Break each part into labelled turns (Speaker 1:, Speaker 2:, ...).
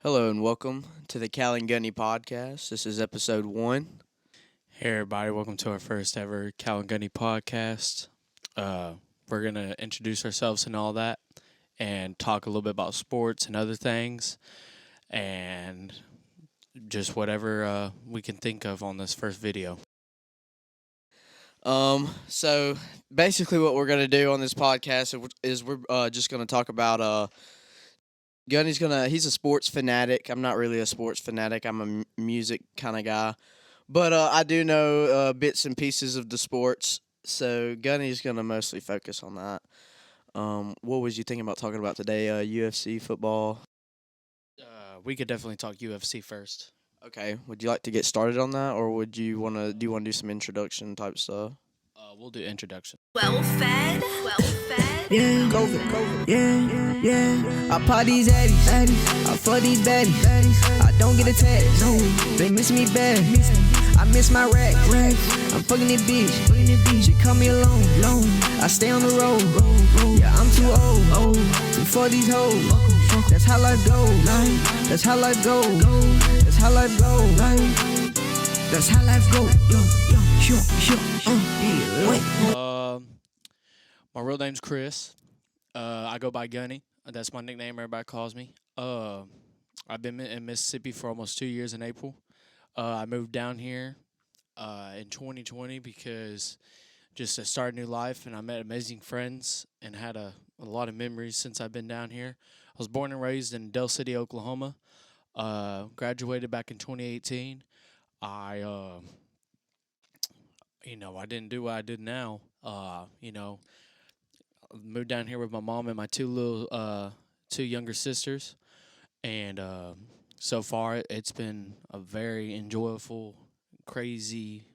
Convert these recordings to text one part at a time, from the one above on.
Speaker 1: Hello and welcome to the Gunny Podcast. This is episode 1.
Speaker 2: Hey everybody, welcome to our first ever Gunny podcast. We're going to introduce ourselves and all that and talk a little bit about sports and other things and just whatever we can think of on this first video.
Speaker 1: So basically what we're going to do on this podcast is we're just going to talk about Gunny's he's a sports fanatic. I'm not really a sports fanatic. I'm a music kind of guy. But I do know bits and pieces of the sports. So Gunny's going to mostly focus on that. What was you thinking about talking about today? UFC, football?
Speaker 2: We could definitely talk UFC first.
Speaker 1: Okay. Would you like to get started on that, or do you want to do some introduction type stuff?
Speaker 2: We'll do introduction.
Speaker 3: Well fed.
Speaker 4: Yeah, COVID. Yeah. I pop these addies. I fuck these baddies. I don't get attached. No, they miss me bad. I miss my rack. I'm fucking this bitch. She call me alone. I stay on the road. Yeah, I'm too old for these hoes. That's how life go. That's how life go. That's how life go. That's how life go.
Speaker 2: My real name's Chris. I go by Gunny. That's my nickname. Everybody calls me. I've been in Mississippi for almost 2 years in April. I moved down here in 2020 because just to start a new life, and I met amazing friends and had a lot of memories since I've been down here. I was born and raised in Del City, Oklahoma. Graduated back in 2018. I didn't do what I did now. Moved down here with my mom and my two younger sisters, and so far it's been a very enjoyable, crazy,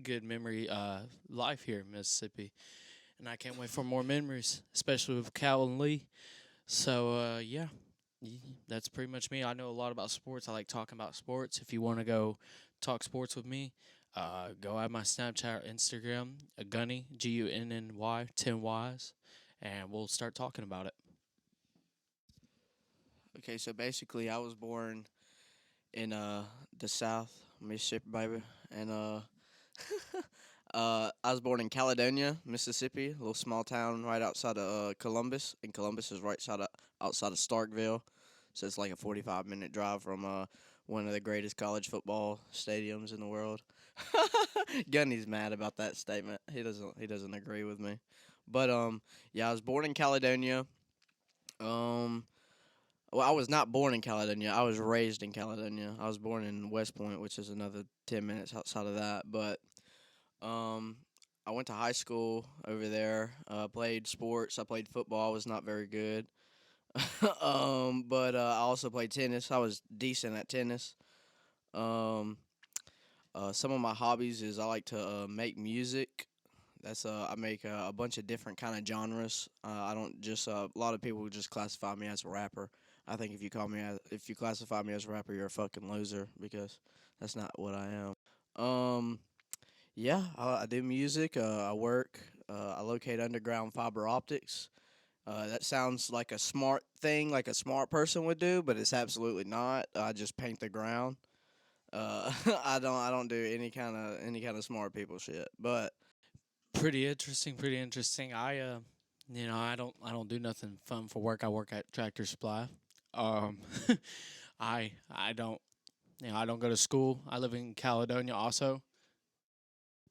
Speaker 2: good memory life here in Mississippi, and I can't wait for more memories, especially with Cal and Lee. So that's pretty much me. I know a lot about sports. I like talking about sports. If you want to go talk sports with me, go at my Snapchat or Instagram, Gunny, Gunny, 10 Ys, and we'll start talking about it.
Speaker 1: Okay, so basically I was born in the South, Mississippi, baby, and I was born in Caledonia, Mississippi, a little small town right outside of Columbus, and Columbus is outside of Starkville, so it's like a 45-minute drive from one of the greatest college football stadiums in the world. Gunny's mad about that statement. He doesn't agree with me. But I was born in Caledonia. Well, I was not born in Caledonia. I was raised in Caledonia. I was born in West Point, which is another 10 minutes outside of that. But I went to high school over there. Played sports. I played football. I was not very good. But I also played tennis. I was decent at tennis. Some of my hobbies is I like to make music. That's I make a bunch of different kind of genres. I don't just a lot of people just classify me as a rapper. I think if you classify me as a rapper, you're a fucking loser, because that's not what I am. I do music. I work. I locate underground fiber optics. That sounds like a smart thing, like a smart person would do, but it's absolutely not. I just paint the ground. I don't do any kind of smart people shit. But
Speaker 2: Pretty interesting. I don't do nothing fun for work. I work at Tractor Supply. I don't go to school. I live in Caledonia also.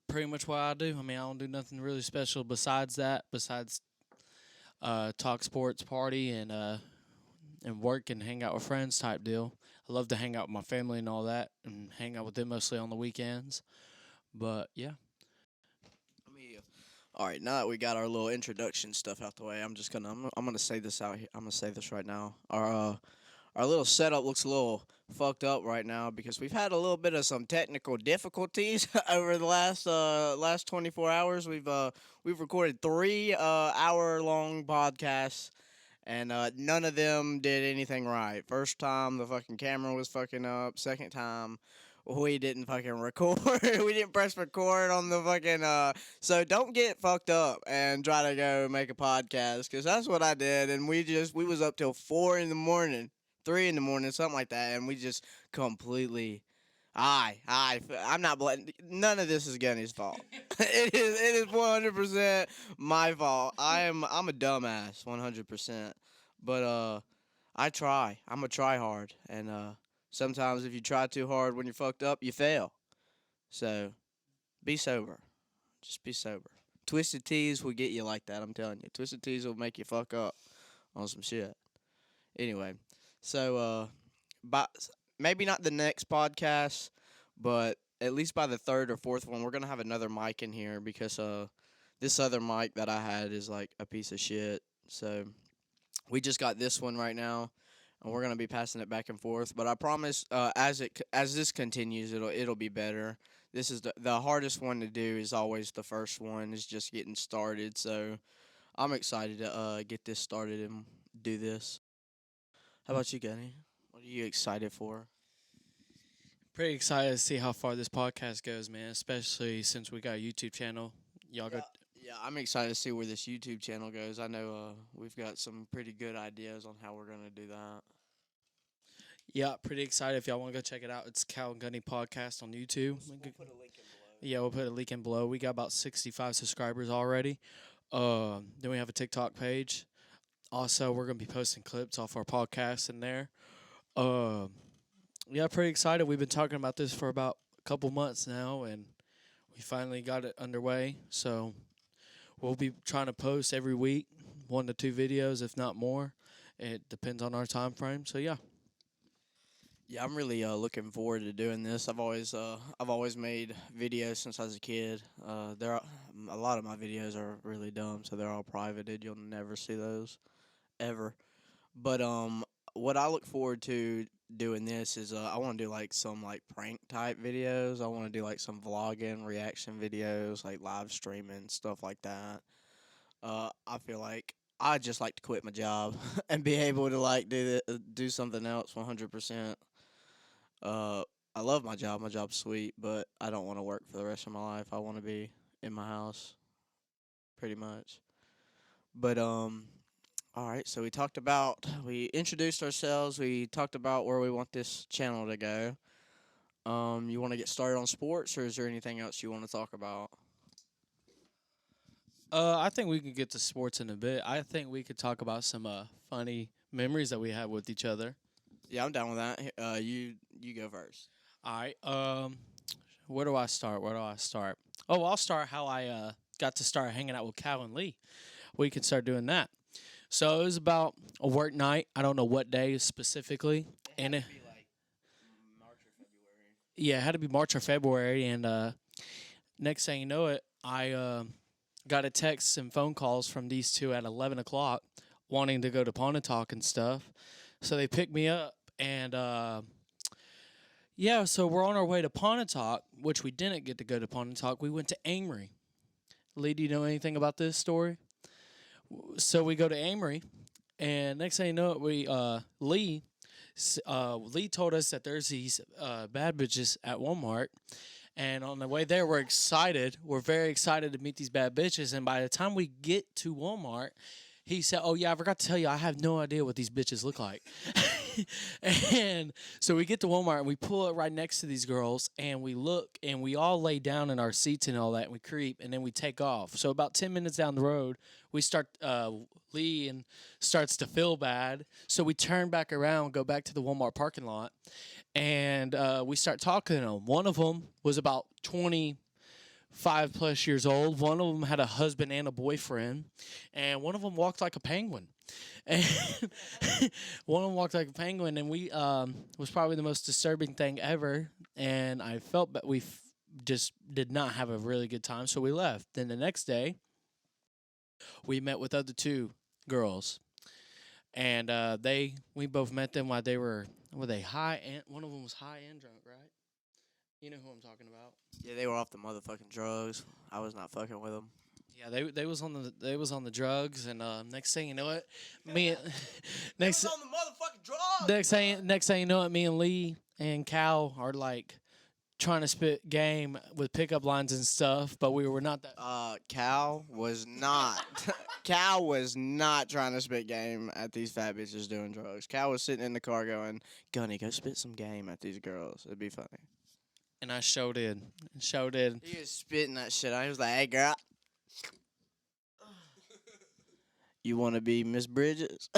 Speaker 2: Pretty much what I do. I mean, I don't do nothing really special besides that. Besides talk sports, party, and work and hang out with friends type deal. I love to hang out with my family and all that, and hang out with them mostly on the weekends. But yeah.
Speaker 1: All right, now that we got our little introduction stuff out the way, I'm gonna say this out here. I'm gonna say this right now. Our little setup looks a little fucked up right now because we've had a little bit of some technical difficulties over the last 24 hours. We've recorded 3 hour-long podcasts, and none of them did anything right. First time, the fucking camera was fucking up. Second time, we didn't fucking record. We didn't press record on the fucking, so don't get fucked up and try to go make a podcast, because that's what I did, and we was up till 4 in the morning 3 in the morning, something like that, and we just completely. I'm not blaming. None of this is Gunny's fault. It is 100% my fault. I'm a dumbass 100%. But I try. I'm a try hard, and sometimes if you try too hard when you're fucked up, you fail. So be sober. Just be sober. Twisted teas will get you like that. I'm telling you. Twisted teas will make you fuck up on some shit. Anyway, so by maybe not the next podcast, but at least by the third or fourth one, we're gonna have another mic in here because this other mic that I had is like a piece of shit. So we just got this one right now, and we're gonna be passing it back and forth. But I promise, as this continues, it'll be better. This is the hardest one to do. Is always the first one. Is just getting started. So I'm excited to get this started and do this. How about you, Gunny? What are you excited for?
Speaker 2: Pretty excited to see how far this podcast goes, man. Especially since we got a YouTube channel. Y'all go.
Speaker 1: Yeah, I'm excited to see where this YouTube channel goes. I know we've got some pretty good ideas on how we're gonna do that.
Speaker 2: Yeah, pretty excited. If y'all want to go check it out, it's Cal and Gunny Podcast on YouTube.
Speaker 1: We'll put a link in below.
Speaker 2: Yeah, we'll put a link in below. We got about 65 subscribers already. Then we have a TikTok page. Also, we're going to be posting clips off our podcast in there. Yeah, pretty excited. We've been talking about this for about a couple months now, and we finally got it underway. So we'll be trying to post every week, 1 to 2 videos, if not more. It depends on our time frame. So, yeah.
Speaker 1: Yeah, I'm really looking forward to doing this. I've always made videos since I was a kid. A lot of my videos are really dumb, so they're all privated. You'll never see those ever. But what I look forward to doing this is I want to do like some like prank type videos. I want to do like some vlogging, reaction videos, like live streaming, stuff like that. I feel like I just like to quit my job and be able to like do something else 100%. I love my job. My job's sweet, but I don't want to work for the rest of my life. I want to be in my house, pretty much. But all right. So we introduced ourselves. We talked about where we want this channel to go. You want to get started on sports, or is there anything else you want to talk about?
Speaker 2: I think we can get to sports in a bit. I think we could talk about some funny memories that we have with each other.
Speaker 1: Yeah, I'm down with that. You go first.
Speaker 2: All right. Where do I start? Oh, I'll start how I got to start hanging out with Cal and Lee. We can start doing that. So it was about a work night. I don't know what day specifically.
Speaker 1: It had to be like March or February.
Speaker 2: Yeah, it had to be March or February. And next thing you know it, I got a text and phone calls from these two at 11 o'clock wanting to go to Pontotoc and stuff. So they picked me up. And, yeah, so we're on our way to Pontotoc, which we didn't get to go to Pontotoc. We went to Amory. Lee, do you know anything about this story? So we go to Amory, and next thing you know, Lee told us that there's these bad bitches at Walmart, and on the way there, we're excited. We're very excited to meet these bad bitches, and by the time we get to Walmart, he said, "Oh yeah, I forgot to tell you, I have no idea what these bitches look like." And so we get to Walmart and we pull up right next to these girls and we look and we all lay down in our seats and all that and we creep and then we take off. So about 10 minutes down the road, we start, Lee and starts to feel bad. So we turn back around, go back to the Walmart parking lot, and we start talking to them. One of them was about 25+ years old. One of them had a husband and a boyfriend, and one of them walked like a penguin. And one of them walked like a penguin, and we was probably the most disturbing thing ever. And I felt that we just did not have a really good time, so we left. Then the next day, we met with other two girls, and we both met them while were they high, and one of them was high and drunk, right? You know who I'm talking about.
Speaker 1: Yeah, they were off the motherfucking drugs. I was not fucking with them.
Speaker 2: Yeah, they was on the drugs, and next thing you know it,
Speaker 1: on the motherfucking drugs.
Speaker 2: next thing you know it, me and Lee and Cal are like trying to spit game with pickup lines and stuff, but we were not that.
Speaker 1: Cal was not. Cal was not trying to spit game at these fat bitches doing drugs. Cal was sitting in the car going, "Gunny, go spit some game at these girls. It'd be funny."
Speaker 2: And I showed it. Showed it.
Speaker 1: He was spitting that shit out. He was like, "Hey, girl, you want to be Miss Bridges?"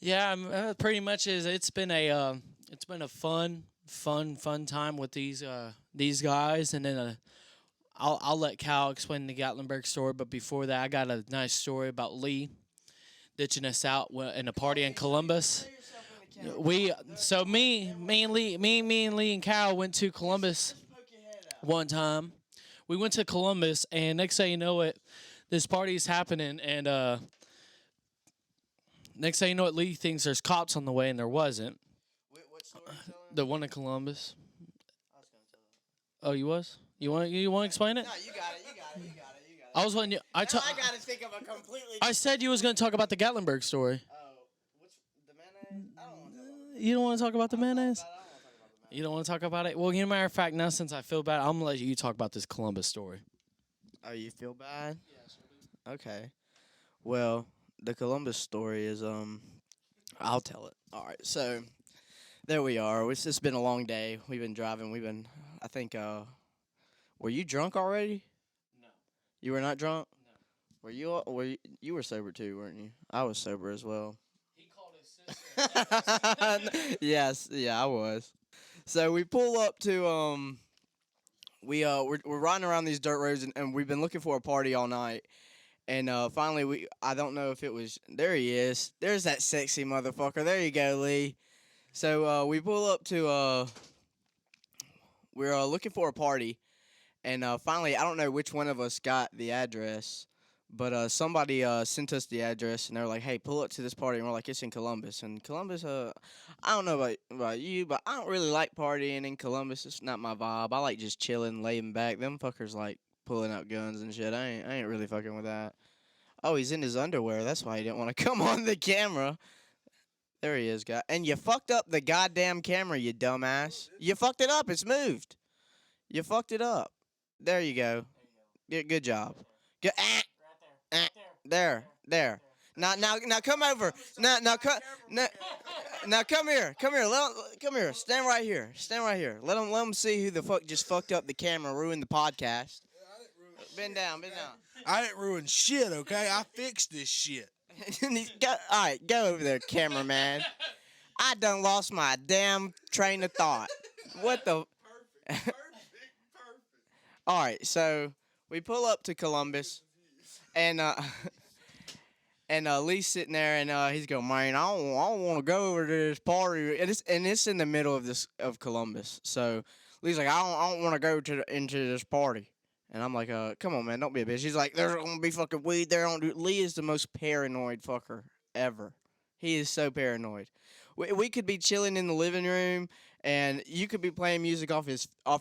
Speaker 2: Yeah, pretty much is. It's been a fun time with these guys, and then I'll let Cal explain the Gatlinburg story. But before that, I got a nice story about Lee ditching us out in a party in Columbus. Me and Lee and Cal went to Columbus one time. We went to Columbus, and next thing you know it, this party's happening, and next thing you know it, Lee thinks there's cops on the way, and there wasn't.
Speaker 1: What story are you telling?
Speaker 2: The one in Columbus.
Speaker 1: I was gonna tell it.
Speaker 2: Oh, you was? You want to explain it?
Speaker 1: No, you got it.
Speaker 2: I was letting you.
Speaker 1: I gotta think of a completely.
Speaker 2: I said you was going to talk about the Gatlinburg story.
Speaker 1: Oh, the mayonnaise? I don't want to talk about that.
Speaker 2: You don't want to talk about the mayonnaise?
Speaker 1: I don't want to talk about the mayonnaise.
Speaker 2: You don't want to talk about it? Well, you know, matter of fact, now since I feel bad, I'm going to let you talk about this Columbus story.
Speaker 1: Oh, you feel bad? Yeah, okay. Well, the Columbus story is I'll tell it. All right. So there we are. It's just been a long day. We've been driving. I think were you drunk already?
Speaker 2: No.
Speaker 1: You were not drunk?
Speaker 2: No.
Speaker 1: You were sober too, weren't you? I was sober as well.
Speaker 2: He called his sister.
Speaker 1: Yes, yeah, I was. So we pull up to we're riding around these dirt roads and we've been looking for a party all night. And finally I don't know if it was, there he is. There's that sexy motherfucker. There you go, Lee. So we pull up to we're looking for a party. And finally, I don't know which one of us got the address, but somebody sent us the address, and they were like, "Hey, pull up to this party." And we're like, "It's in Columbus." And Columbus, I don't know about you, but I don't really like partying in Columbus. It's not my vibe. I like just chilling, laying back. Them fuckers like pulling out guns and shit. I ain't really fucking with that. Oh, he's in his underwear. That's why he didn't want to come on the camera. There he is, guy. And you fucked up the goddamn camera, you dumbass. You fucked it up. It's moved. You fucked it up. There you go. Good job. Good. There. Now come over. Now come here. Come here. Stand right here. Let them see who the fuck just fucked up the camera, ruined the podcast. Bend down.
Speaker 3: I didn't ruin shit, okay? I fixed this shit.
Speaker 1: All right, go over there, cameraman. I done lost my damn train of thought. What the?
Speaker 3: Perfect.
Speaker 1: All right, so we pull up to Columbus, and Lee's sitting there, and he's going, "Man, I don't want to go over to this party," and it's in the middle of Columbus. So Lee's like, "I don't want to go into this party," and I'm like, "Come on, man, don't be a bitch." He's like, "There's gonna be fucking weed there." Lee is the most paranoid fucker ever. He is so paranoid. We could be chilling in the living room, and you could be playing music off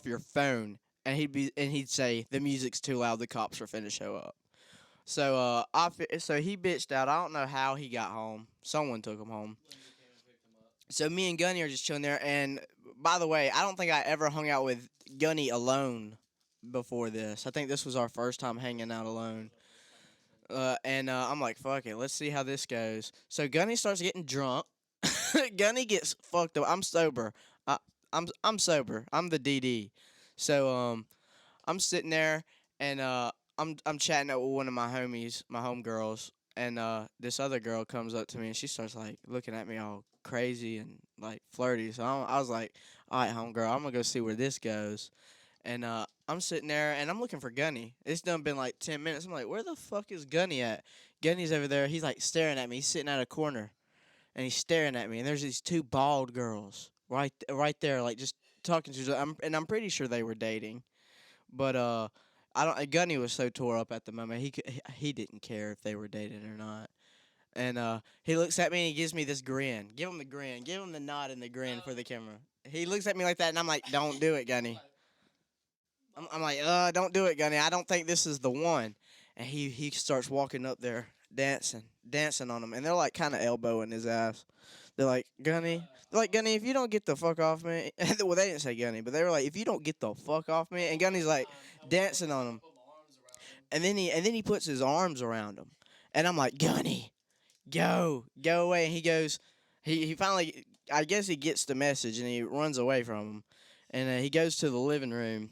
Speaker 1: your phone. And he'd say the music's too loud. The cops are finna show up. So so he bitched out. I don't know how he got home. Someone took him home. So me and Gunny are just chilling there. And by the way, I don't think I ever hung out with Gunny alone before this. I think this was our first time hanging out alone. And I'm like, fuck it, let's see how this goes. So Gunny starts getting drunk. Gunny gets fucked up. I'm sober. I'm sober. I'm the DD. So I'm sitting there and I'm chatting up with one of my homies, my homegirls, and this other girl comes up to me and she starts like looking at me all crazy and like flirty. So I was like, all right, homegirl, I'm gonna go see where this goes. And I'm sitting there and I'm looking for Gunny. It's done been like 10 minutes. I'm like, where the fuck is Gunny at? Gunny's over there. He's like staring at me. He's sitting at a corner and he's staring at me. And there's these two bald girls right there, like just talking to each other. And I'm pretty sure they were dating. But Gunny was so tore up at the moment. He didn't care if they were dating or not. And he looks at me and he gives me this grin. Give him the grin. Give him the nod and the grin for the camera. He looks at me like that and I'm like, don't do it, Gunny. I'm like, don't do it, Gunny. I don't think this is the one. And he starts walking up there dancing on him, and they're like kind of elbowing his ass. They're like, Gunny, if you don't get the fuck off me. Well, they didn't say Gunny, but they were like, if you don't get the fuck off me, and Gunny's like dancing on him, and then he puts his arms around him, and I'm like, Gunny, go away, and he goes, he finally, I guess he gets the message, and he runs away from him, and he goes to the living room.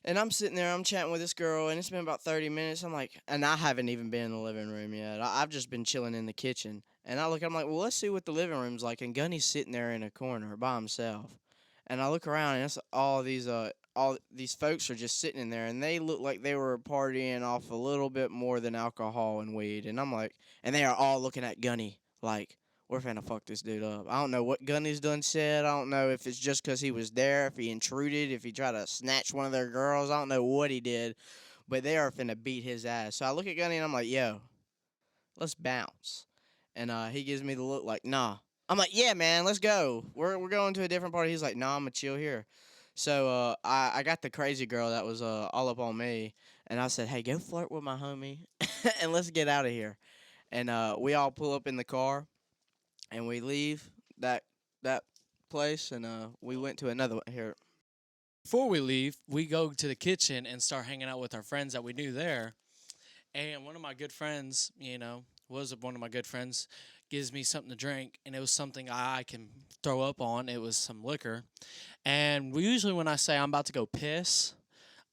Speaker 1: And I'm sitting there, I'm chatting with this girl, and it's been about 30 minutes. I'm like, and I haven't even been in the living room yet. I've just been chilling in the kitchen. And I'm like, well, let's see what the living room's like. And Gunny's sitting there in a corner by himself. And I look around, and it's all these folks are just sitting in there, and they look like they were partying off a little bit more than alcohol and weed. And I'm like, and they are all looking at Gunny like, we're finna fuck this dude up. I don't know what Gunny's done said. I don't know if it's just because he was there, if he intruded, if he tried to snatch one of their girls. I don't know what he did, but they are finna beat his ass. So I look at Gunny, and I'm like, yo, let's bounce. And he gives me the look like, nah. I'm like, yeah, man, let's go. We're going to a different party. He's like, nah, I'm gonna chill here. So I got the crazy girl that was all up on me, and I said, hey, go flirt with my homie, and let's get out of here. And we all pull up in the car. And we leave that place, and we went to another one here.
Speaker 2: Before we leave, we go to the kitchen and start hanging out with our friends that we knew there. And one of my good friends, gives me something to drink, and it was something I can throw up on. It was some liquor. And usually when I say I'm about to go piss,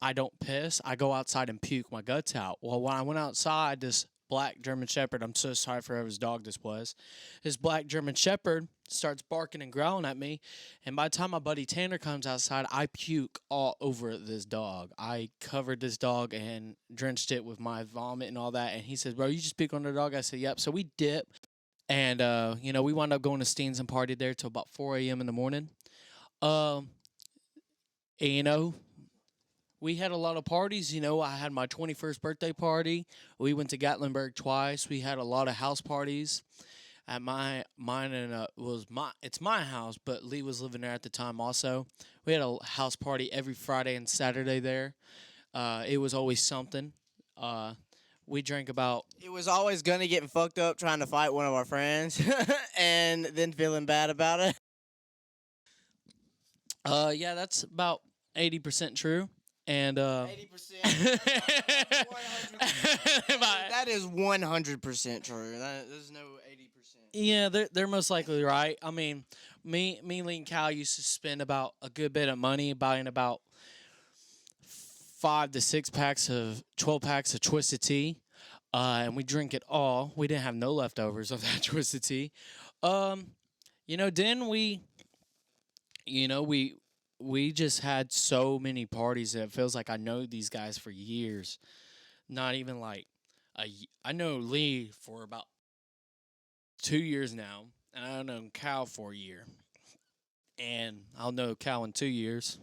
Speaker 2: I don't piss. I go outside and puke my guts out. Well, when I went outside, this black German Shepherd, I'm so sorry for whoever's dog this was, his black German Shepherd starts barking and growling at me, and by the time my buddy Tanner comes outside, I puke all over this dog. I covered this dog and drenched it with my vomit and all that, and he says, bro, you just puke on the dog? I said, yep. So we dip, and we wound up going to Steen's and partied there till about 4 a.m. in the morning. We had a lot of parties. I had my 21st birthday party. We went to Gatlinburg twice. We had a lot of house parties at it's my house, but Lee was living there at the time also. We had a house party every Friday and Saturday there. It was always something. We drank about...
Speaker 1: It was always Gunny getting fucked up trying to fight one of our friends and then feeling bad about it.
Speaker 2: Yeah, that's about 80% true. And
Speaker 1: 80%. That is 100% true. There's no 80%.
Speaker 2: Yeah, they're most likely right. I mean, me, Lee, and Cal used to spend about a good bit of money buying about 5 to 6 packs of 12 packs of Twisted Tea, and we drink it all. We didn't have no leftovers of that Twisted Tea. Then we just had so many parties that it feels like I know these guys for years. Not even like I know Lee for about 2 years now, and I've known Cal for a year. And I'll know Cal in 2 years,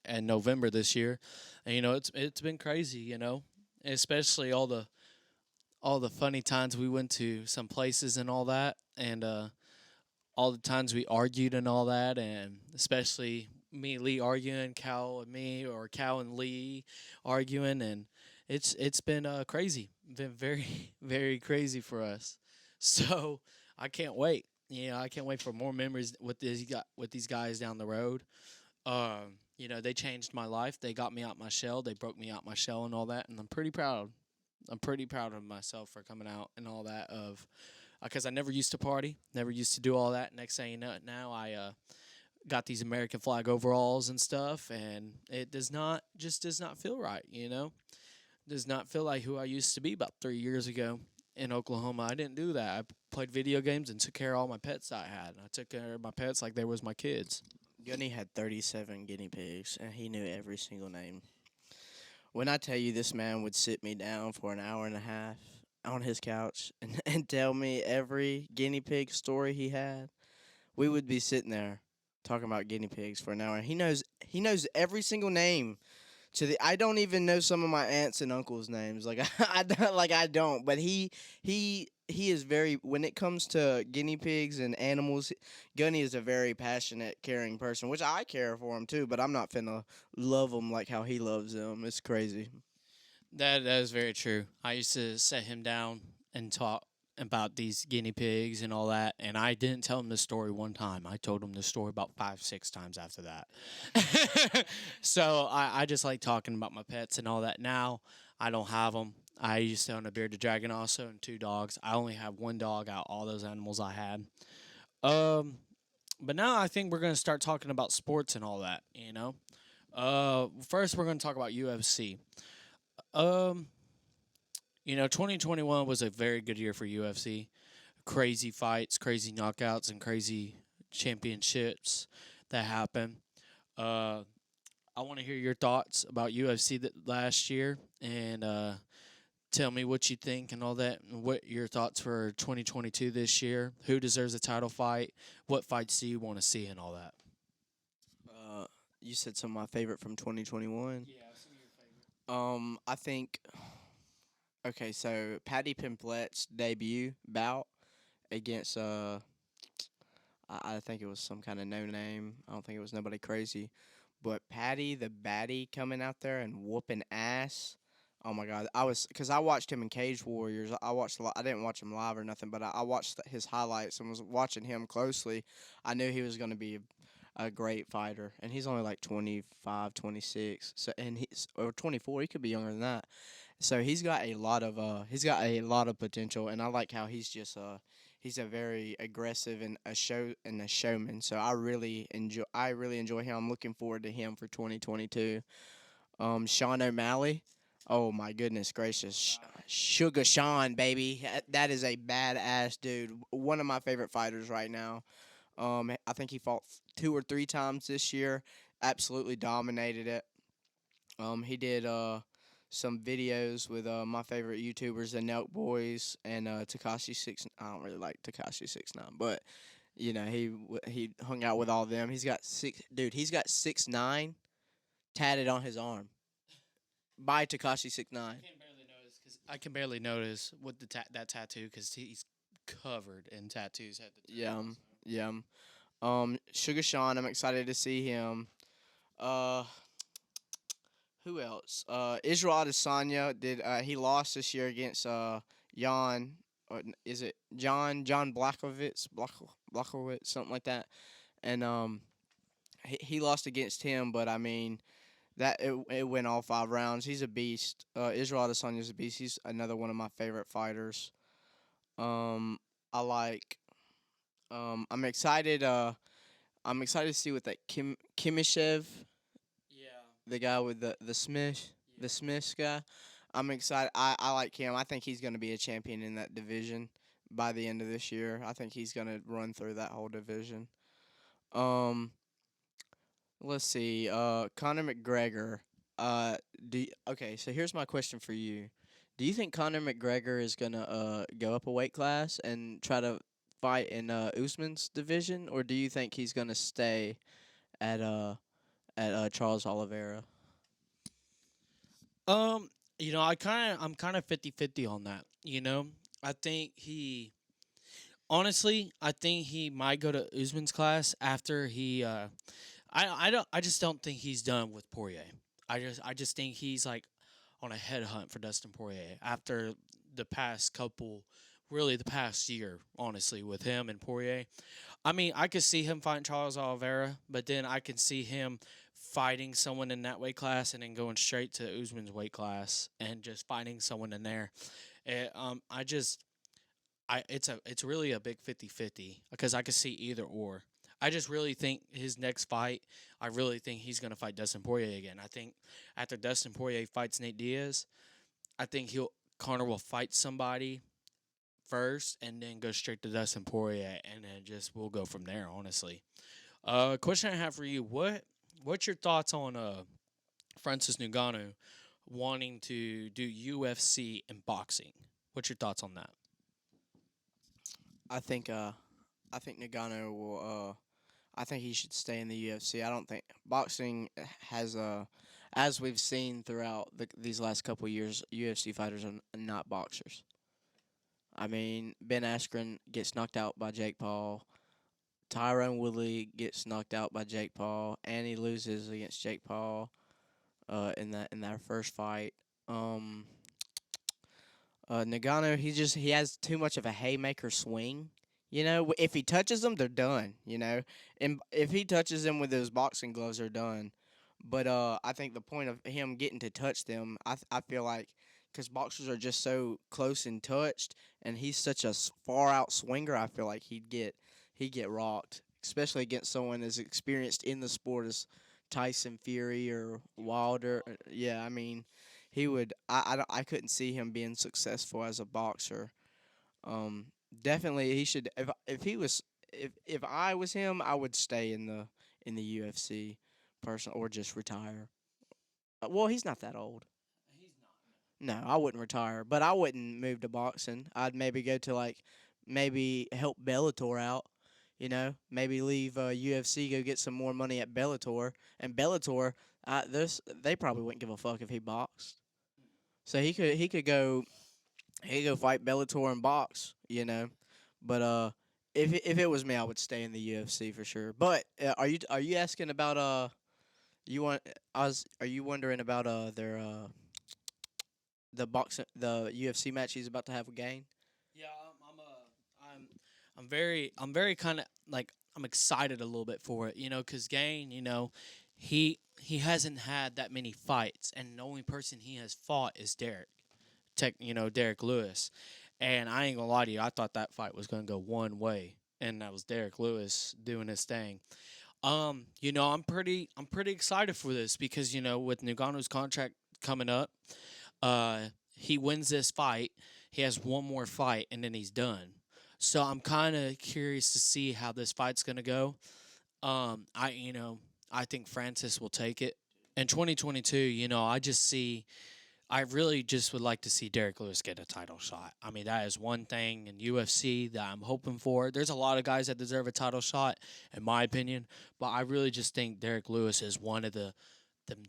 Speaker 2: and November this year. And it's been crazy, especially all the funny times we went to some places and all that, and all the times we argued and all that, and especially me and Lee arguing, Cal and me, or Cal and Lee arguing, and it's been crazy. Been very, very crazy for us. So I can't wait. I can't wait for more memories with these guys down the road. They changed my life. They got me out my shell. They broke me out my shell and all that, and I'm pretty proud. I'm pretty proud of myself for coming out and all that, because I never used to party, never used to do all that. Next thing you know, now I got these American flag overalls and stuff, and it does not feel right, Does not feel like who I used to be about 3 years ago in Oklahoma. I didn't do that. I played video games and took care of all my pets I had. I took care of my pets like they was my kids.
Speaker 1: Gunny had 37 guinea pigs, and he knew every single name. When I tell you this man would sit me down for an hour and a half on his couch and tell me every guinea pig story he had, we would be sitting there talking about guinea pigs for an hour. And he knows every single name. I don't even know some of my aunts and uncles' names. I don't. But he is very, when it comes to guinea pigs and animals, Gunny is a very passionate, caring person, which I care for him too. But I'm not finna love them like how he loves them. It's crazy.
Speaker 2: That is very true. I used to set him down and talk about these guinea pigs and all that. And I didn't tell him the story one time. I told him the story about 5-6 times after that. So I just like talking about my pets and all that. Now I don't have them. I used to own a bearded dragon also and 2 dogs. I only have 1 dog out of all those animals I had. But now I think we're going to start talking about sports and all that, you know. First we're going to talk about UFC. You know, 2021 was a very good year for UFC. Crazy fights, crazy knockouts, and crazy championships that happened. I want to hear your thoughts about UFC last year, and tell me what you think and all that, and what your thoughts for 2022 this year. Who deserves a title fight? What fights do you want to see and all that?
Speaker 1: You said some of my favorite from 2021.
Speaker 2: Yeah, some of your favorite.
Speaker 1: I think. Okay, so Paddy Pimblett's debut bout against I think it was some kind of no name. I don't think it was nobody crazy, but Paddy the Baddy coming out there and whooping ass. Oh my God, because I watched him in Cage Warriors. I didn't watch him live or nothing, but I watched his highlights and was watching him closely. I knew he was going to be a great fighter, and he's only like 25, 26, so or 24. He could be younger than that. So he's got a lot of potential, and I like how he's a very aggressive and a showman. So I really enjoy him. I'm looking forward to him for 2022. Sean O'Malley. Oh my goodness gracious, Sugar Sean, baby, that is a badass dude. One of my favorite fighters right now. I think he fought 2 or 3 times this year. Absolutely dominated it. He did some videos with my favorite YouTubers, the Nelk Boys and Tekashi 6. I don't really like Tekashi 6ix9ine, but you know he hung out with all of them. He's got 6ix9ine tatted on his arm by Tekashi 6ix9ine.
Speaker 2: I can barely notice with that tattoo because he's covered in tattoos.
Speaker 1: Yeah. Sugar Sean, I'm excited to see him. Who else? Israel Adesanya did. He lost this year against Jan. Or is it John Blachowicz, something like that? And he lost against him, but I mean it went all 5 rounds. He's a beast. Israel Adesanya's a beast. He's another one of my favorite fighters. I like. I'm excited. I'm excited to see what that Kimishev. The guy with the Smith guy. I'm excited. I like him. I think he's going to be a champion in that division by the end of this year. I think he's going to run through that whole division. Let's see. Conor McGregor. Okay, so here's my question for you. Do you think Conor McGregor is going to go up a weight class and try to fight in Usman's division, or do you think he's going to stay at Charles Oliveira?
Speaker 2: You know, I'm kind of 50-50 on that. You know, I think he might go to Usman's class after he. I just don't think he's done with Poirier. I just think he's like on a headhunt for Dustin Poirier after the past year, honestly, with him and Poirier. I mean, I could see him fighting Charles Oliveira, but then I can see him fighting someone in that weight class and then going straight to Usman's weight class and just fighting someone in there. It's really a big 50-50 because I could see either or. I just really think his next fight, I really think he's going to fight Dustin Poirier again. I think after Dustin Poirier fights Nate Diaz, I think Conor will fight somebody first and then go straight to Dustin Poirier, and then we'll go from there, honestly. Question I have for you, what's your thoughts on Francis Nuganu wanting to do UFC and boxing? What's your thoughts on that?
Speaker 1: I think Nuganu will. I think he should stay in the UFC. I don't think boxing has as we've seen throughout these last couple of years, UFC fighters are not boxers. I mean, Ben Askren gets knocked out by Jake Paul. Tyrone Woodley gets knocked out by Jake Paul, and he loses against Jake Paul in that first fight. Nagano, he has too much of a haymaker swing. You know, if he touches them, they're done. You know, and if he touches them with those boxing gloves, they're done. But I think the point of him getting to touch them, I feel like, because boxers are just so close and touched, and he's such a far out swinger, I feel like he'd get rocked, especially against someone as experienced in the sport as Tyson Fury or Wilder. Yeah, I mean, he would. I couldn't see him being successful as a boxer. Um, Definitely he should. If he was, if I was him, I would stay in the UFC, person, or just retire. Well, he's not that old. No, I wouldn't retire, but I wouldn't move to boxing. I'd maybe go to maybe help Bellator out. You know, maybe leave UFC, go get some more money at Bellator, and Bellator, they probably wouldn't give a fuck if he boxed. So he could go fight Bellator and box. You know, but if it was me, I would stay in the UFC for sure. But are you asking about you want are you wondering about their the UFC match he's about to have with Gain?
Speaker 2: Yeah, I'm very kind of like I'm excited a little bit for it, because Gain, he hasn't had that many fights, and the only person he has fought is Derek Lewis, and I ain't gonna lie to you, I thought that fight was gonna go one way, and that was Derek Lewis doing his thing. I'm pretty excited for this because with Nuganu's contract coming up, he wins this fight, he has one more fight, and then he's done. So I'm kind of curious to see how this fight's gonna go. I think Francis will take it in 2022. I really just would like to see Derek Lewis get a title shot. I mean, that is one thing in UFC that I'm hoping for. There's a lot of guys that deserve a title shot, in my opinion, but I really just think Derek Lewis is one of the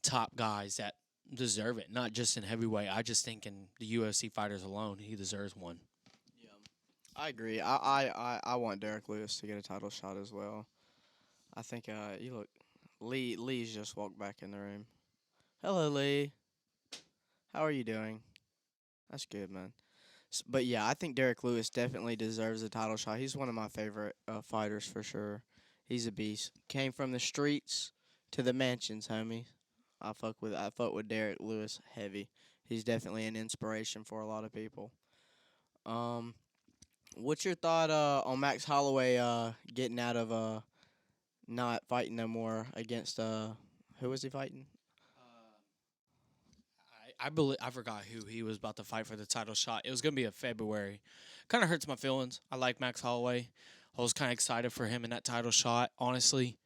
Speaker 2: top guys that deserve it, not just in heavyweight. I just think in the UFC fighters alone, he deserves one.
Speaker 1: Yeah, I agree. I want Derek Lewis to get a title shot as well. I think you look, Lee's just walked back in the room. Hello, Lee. How are you doing? That's good, man. But yeah, I think Derek Lewis definitely deserves a title shot. He's one of my favorite fighters for sure. He's a beast. Came from the streets to the mansions, homie. I fuck with Derek Lewis heavy. He's definitely an inspiration for a lot of people. Um, what's your thought on Max Holloway getting out of not fighting no more against who was he fighting?
Speaker 2: I forgot who he was about to fight for the title shot. It was gonna be in February. Kind of hurts my feelings. I like Max Holloway. I was kind of excited for him in that title shot, honestly.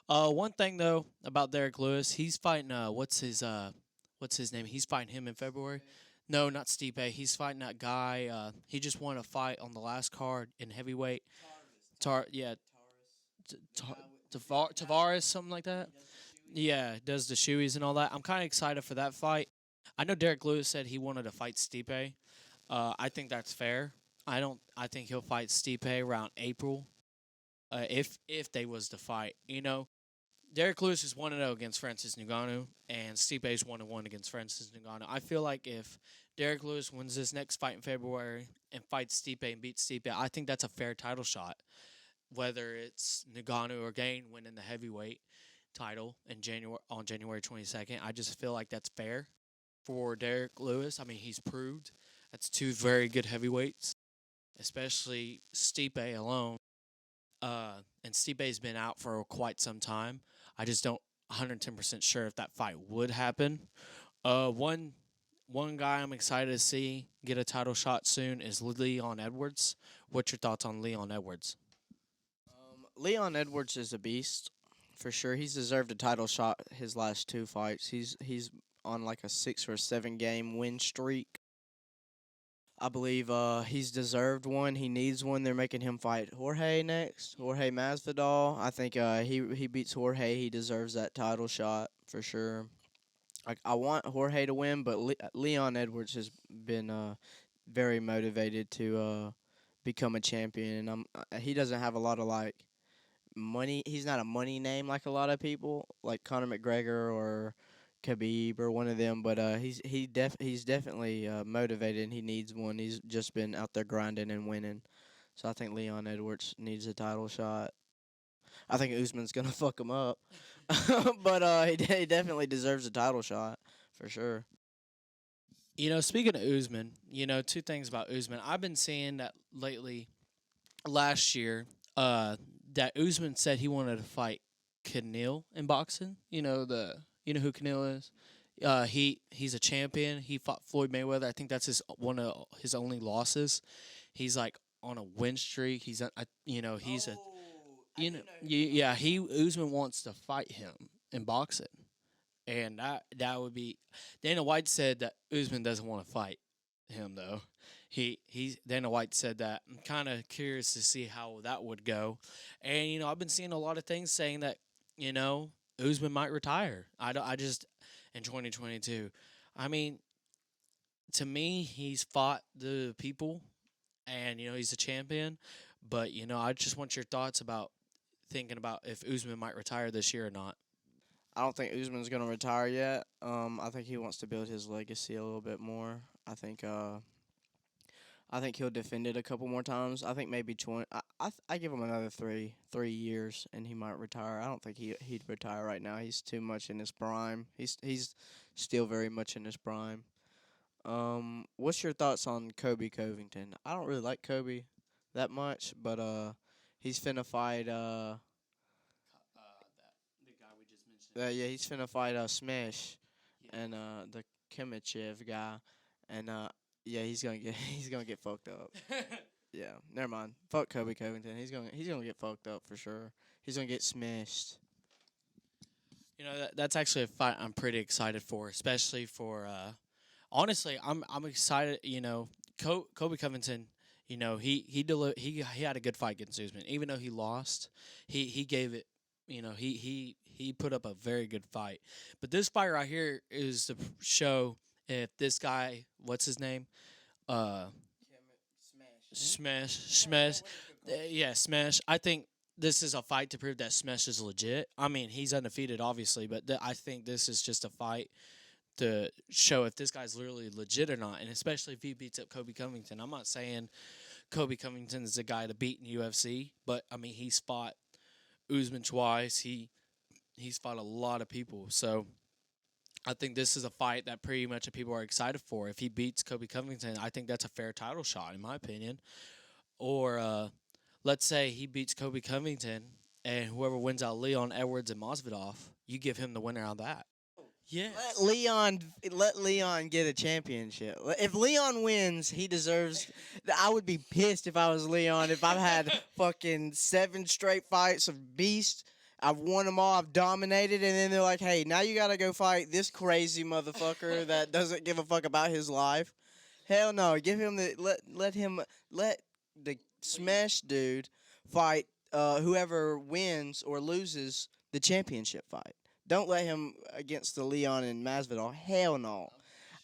Speaker 2: One thing though about Derek Lewis, he's fighting what's his name? He's fighting him in February. No, not Stipe. He's fighting that guy. He just won a fight on the last card in heavyweight. Yeah, Tavares, something like that. Yeah, does the shoeies and all that. I'm kind of excited for that fight. I know Derek Lewis said he wanted to fight Stipe. I think that's fair. I don't. I think he'll fight Stipe around April. If they was to fight, Derek Lewis is 1-0 against Francis Nuganu, and Stipe is 1-1 against Francis Nuganu. I feel like if Derek Lewis wins this next fight in February and fights Stipe and beats Stipe, I think that's a fair title shot. Whether it's Nuganu or Gain winning the heavyweight title in January 22nd, I just feel like that's fair for Derek Lewis. I mean, he's proved that's two very good heavyweights, especially Stipe alone. And Stipe's been out for quite some time. I just don't 110% sure if that fight would happen. One guy I'm excited to see get a title shot soon is Leon Edwards. What's your thoughts on Leon Edwards?
Speaker 1: Leon Edwards is a beast for sure. He's deserved a title shot his last two fights. He's on like a 6 or 7 game win streak. I believe he's deserved one. He needs one. They're making him fight Jorge next. Jorge Masvidal. I think he beats Jorge. He deserves that title shot for sure. I want Jorge to win, but Leon Edwards has been very motivated to become a champion. And he doesn't have a lot of money. He's not a money name like a lot of people, like Conor McGregor or Khabib or one of them, but he's definitely motivated and he needs one. He's just been out there grinding and winning. So I think Leon Edwards needs a title shot. I think Usman's gonna fuck him up, but he definitely deserves a title shot for sure.
Speaker 2: Speaking of Usman, two things about Usman. I've been seeing that lately. Last year, that Usman said he wanted to fight Canelo in boxing. You know who Canelo is. He's a champion. He fought Floyd Mayweather. I think that's one of his only losses. He's like on a win streak. He's Usman wants to fight him in boxing, and that would be. Dana White said that Usman doesn't want to fight him though. Dana White said that. I'm kind of curious to see how that would go, and I've been seeing a lot of things saying that Usman might retire. I just in 2022. I mean, to me, he's fought the people, and he's a champion. But I just want your thoughts about thinking about if Usman might retire this year or not.
Speaker 1: I don't think Usman's gonna retire yet. I think he wants to build his legacy a little bit more. I think he'll defend it a couple more times. I think maybe 20. I give him another 3 years, and he might retire. I don't think he'd retire right now. He's too much in his prime. He's still very much in his prime. What's your thoughts on Kobe Covington? I don't really like Kobe that much, but he's finna fight
Speaker 2: The guy we just mentioned.
Speaker 1: he's finna fight Smash and the Kimachev guy, and yeah, he's gonna get fucked up. Yeah, never mind. Fuck Kobe Covington. He's gonna get fucked up for sure. He's gonna get smashed.
Speaker 2: That's actually a fight I'm pretty excited for, especially for. Honestly, I'm excited. Kobe Covington. He had a good fight against Usman, even though he lost. He gave it. He put up a very good fight. But this fight right here is to show if this guy, what's his name? Smash. Yeah, Smash. I think this is a fight to prove that Smash is legit. I mean, he's undefeated, obviously, but I think this is just a fight to show if this guy's literally legit or not, and especially if he beats up Kobe Covington. I'm not saying Kobe Covington is the guy to beat in UFC, but, I mean, he's fought Usman twice. He's fought a lot of people, so I think this is a fight that pretty much people are excited for. If he beats Kobe Covington, I think that's a fair title shot, in my opinion. Or let's say he beats Kobe Covington, and whoever wins out Leon Edwards and Masvidal, you give him the winner out of that. Yeah.
Speaker 1: Let Leon get a championship. If Leon wins, he deserves. I would be pissed if I was Leon. If I've had fucking 7 straight fights of beast. I've won them all. I've dominated, and then they're like, "Hey, now you gotta go fight this crazy motherfucker that doesn't give a fuck about his life." Hell no. Give him let the Smash dude fight whoever wins or loses the championship fight. Don't let him against the Leon and Masvidal. Hell no.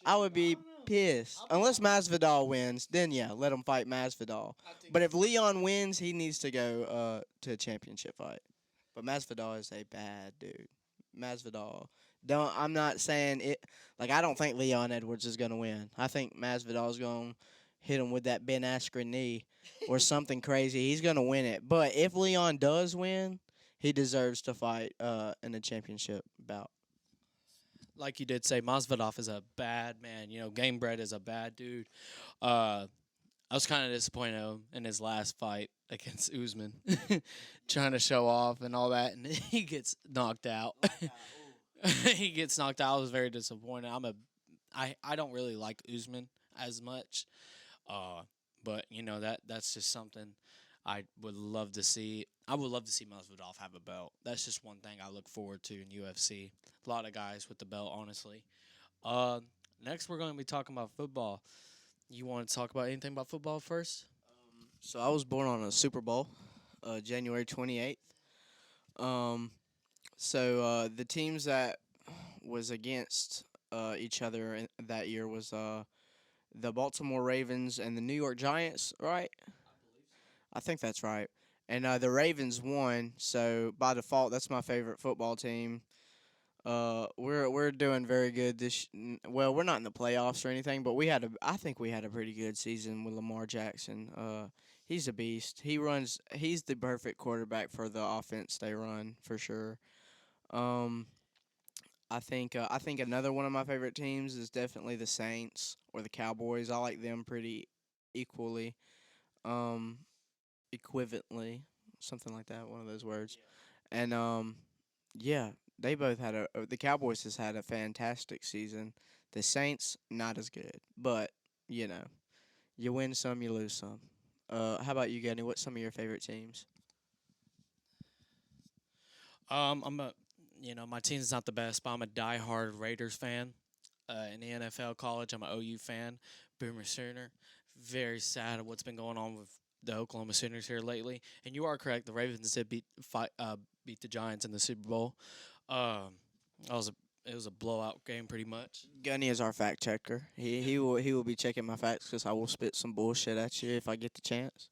Speaker 1: I would be pissed. Unless Masvidal wins, then yeah, let him fight Masvidal. But if Leon wins, he needs to go to a championship fight. But Masvidal is a bad dude. Masvidal. I'm not saying it. Like, I don't think Leon Edwards is going to win. I think Masvidal is going to hit him with that Ben Askren knee or something crazy. He's going to win it. But if Leon does win, he deserves to fight in a championship bout.
Speaker 2: Like you did say, Masvidal is a bad man. Gamebred is a bad dude. I was kind of disappointed in his last fight against Usman, trying to show off and all that, and he gets knocked out. He gets knocked out. I was very disappointed. I don't really like Usman as much, but that's just something I would love to see. I would love to see Masvidal have a belt. That's just one thing I look forward to in UFC. A lot of guys with the belt, honestly. Next, we're going to be talking about football. You want to talk about anything about football first?
Speaker 1: So I was born on a Super Bowl, January 28th. So the teams that was against each other that year was the Baltimore Ravens and the New York Giants, right? I think that's right. And the Ravens won, so by default, that's my favorite football team. We're doing very good well, we're not in the playoffs or anything, but I think we had a pretty good season with Lamar Jackson. He's a beast. He's the perfect quarterback for the offense they run for sure. Um, I think another one of my favorite teams is definitely the Saints or the Cowboys. I like them pretty equally, um, equivalently, something like that. One of those words. And yeah, they both had the Cowboys has had a fantastic season. The Saints not as good, but you know, you win some, you lose some. How about you, Gunny? What's some of your favorite teams?
Speaker 2: I'm a, my team's not the best, but I'm a diehard Raiders fan. In the NFL, college, I'm an OU fan. Boomer Sooner. Very sad of what's been going on with the Oklahoma Sooners here lately. And you are correct. The Ravens did beat the Giants in the Super Bowl. Um, it was a blowout game pretty much.
Speaker 1: Gunny is our fact checker. He will be checking my facts because I will spit some bullshit at you if I get the chance.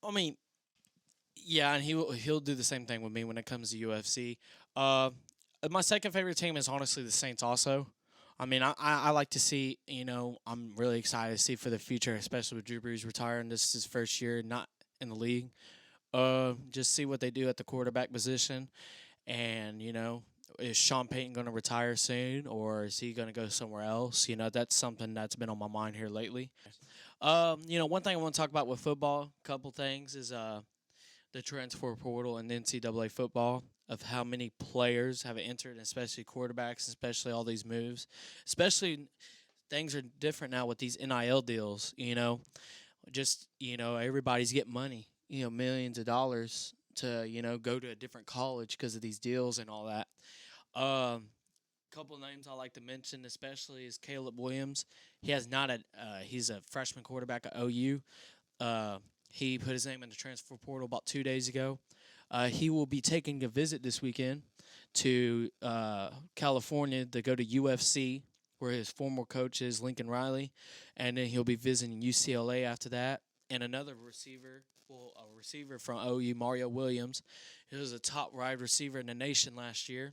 Speaker 2: I mean, yeah, and he'll do the same thing with me when it comes to UFC. My second favorite team is honestly the Saints. Also, I mean, I like to see. I'm really excited to see for the future, especially with Drew Brees retiring. This is his first year not in the league. Just see what they do at the quarterback position, and is Sean Payton going to retire soon, or is he going to go somewhere else? That's something that's been on my mind here lately. One thing I want to talk about with football, a couple things is the transfer portal and NCAA football of how many players have entered, especially quarterbacks, especially all these moves. Especially things are different now with these NIL deals, everybody's getting money, millions of dollars to, go to a different college because of these deals and all that. Couple names I like to mention, especially is Caleb Williams. He's a freshman quarterback at OU. He put his name in the transfer portal about 2 days ago. He will be taking a visit this weekend to California to go to UFC, where his former coach is Lincoln Riley, and then he'll be visiting UCLA after that. And another receiver, a receiver from OU, Mario Williams. He was a top wide receiver in the nation last year,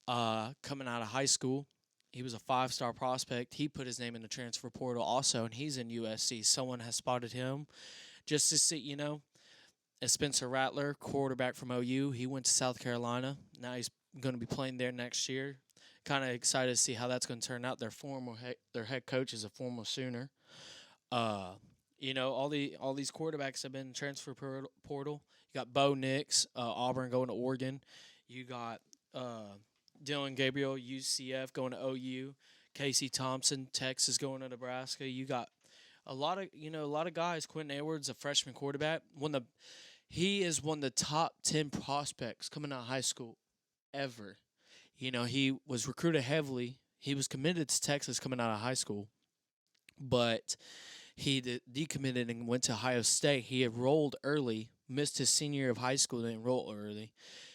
Speaker 2: coming out of high school. He was a 5-star prospect. He put his name in the transfer portal also, and he's in USC. Someone has spotted him. Just to see, Spencer Rattler, quarterback from OU, he went to South Carolina. Now he's going to be playing there next year. Kind of excited to see how that's going to turn out. Their head coach is a former Sooner. All these quarterbacks have been in transfer portal. You got Bo Nix, Auburn going to Oregon. You got Dylan Gabriel, UCF going to OU. Casey Thompson, Texas going to Nebraska. You got a lot of guys. Quentin Edwards, a freshman quarterback. He is one of the top 10 prospects coming out of high school ever. He was recruited heavily. He was committed to Texas coming out of high school, but he decommitted and went to Ohio State. He enrolled early, missed his senior year of high school, and enrolled early.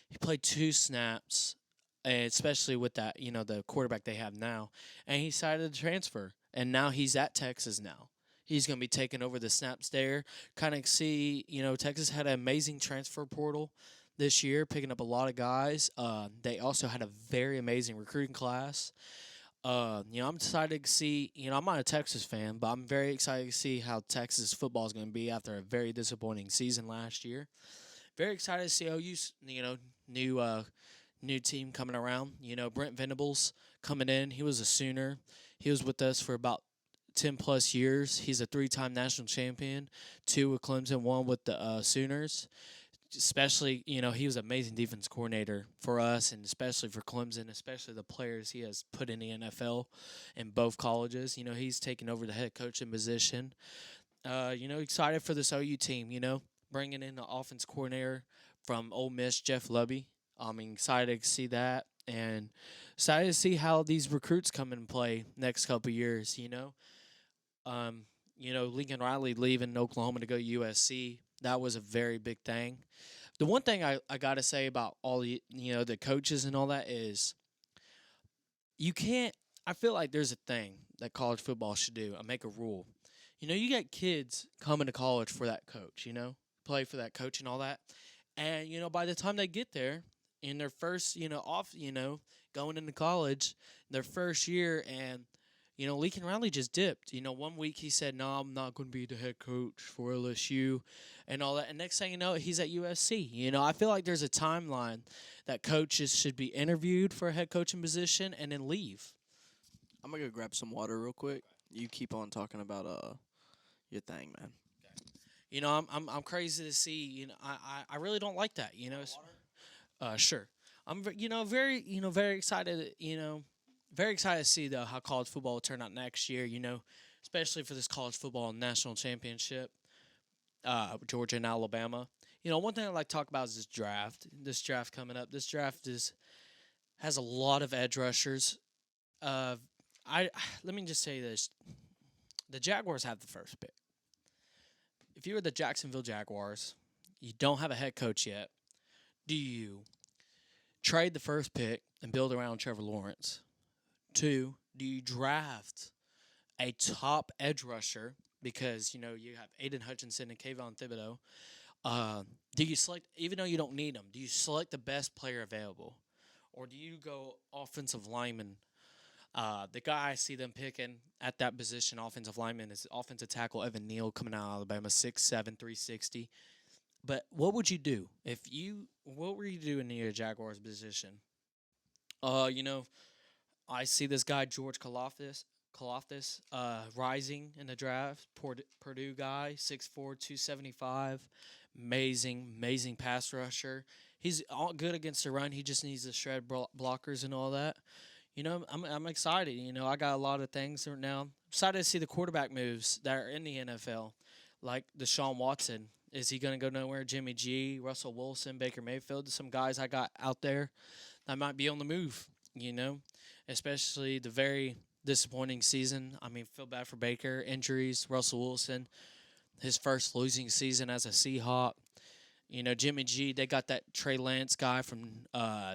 Speaker 2: He played 2 snaps, and especially with that, the quarterback they have now, and he decided to transfer, and now he's at Texas now. He's going to be taking over the snaps there. Kind of see, Texas had an amazing transfer portal this year, picking up a lot of guys. They also had a very amazing recruiting class. I'm excited to see, I'm not a Texas fan, but I'm very excited to see how Texas football is going to be after a very disappointing season last year. Very excited to see OU's, new team coming around. Brent Venables coming in. He was a Sooner. He was with us for about 10-plus years. He's a 3-time national champion, 2 with Clemson, 1 with the Sooners. Especially, he was an amazing defense coordinator for us and especially for Clemson, especially the players he has put in the NFL in both colleges. He's taking over the head coaching position. Excited for this OU team, bringing in the offense coordinator from Ole Miss, Jeff Lubby. I'm excited to see that and excited to see how these recruits come and play next couple of years, Lincoln Riley leaving Oklahoma to go to USC, that was a very big thing. The one thing I got to say about all the, the coaches and all that is I feel like there's a thing that college football should do. I make a rule. You got kids coming to college for that coach, play for that coach and all that. And, by the time they get there, in their first, going into college, their first year, and Lincoln Riley just dipped. 1 week he said, "No, I'm not going to be the head coach for LSU," and all that. And next thing you know, he's at USC. I feel like there's a timeline that coaches should be interviewed for a head coaching position and then leave.
Speaker 1: I'm gonna go grab some water real quick. You keep on talking about your thing, man.
Speaker 2: I'm crazy to see. I really don't like that. Sure. I'm very excited. Very excited to see how college football will turn out next year. Especially for this college football national championship. Georgia and Alabama. One thing I'd like to talk about is this draft. This draft coming up. This draft has a lot of edge rushers. Let me just say this: the Jaguars have the first pick. If you were the Jacksonville Jaguars, you don't have a head coach yet. Do you trade the first pick and build around Trevor Lawrence? 2, do you draft a top edge rusher because, you have Aiden Hutchinson and Kayvon Thibodeau? Do you select, even though you don't need them, do you select the best player available? Or do you go offensive lineman? The guy I see them picking at that position, offensive lineman, is offensive tackle Evan Neal coming out of Alabama, 6'7", 360. But what would you do what were you doing in your Jaguars position? I see this guy, George Kalafdis, rising in the draft. Purdue guy, 6'4", 275. Amazing pass rusher. He's all good against the run. He just needs to shred blockers and all that. I'm excited. I got a lot of things right now. I'm excited to see the quarterback moves that are in the NFL, like Deshaun Watson. Is he going to go nowhere? Jimmy G, Russell Wilson, Baker Mayfield, some guys I got out there that might be on the move, especially the very disappointing season. I mean, feel bad for Baker. Injuries, Russell Wilson, his first losing season as a Seahawk. Jimmy G, they got that Trey Lance guy from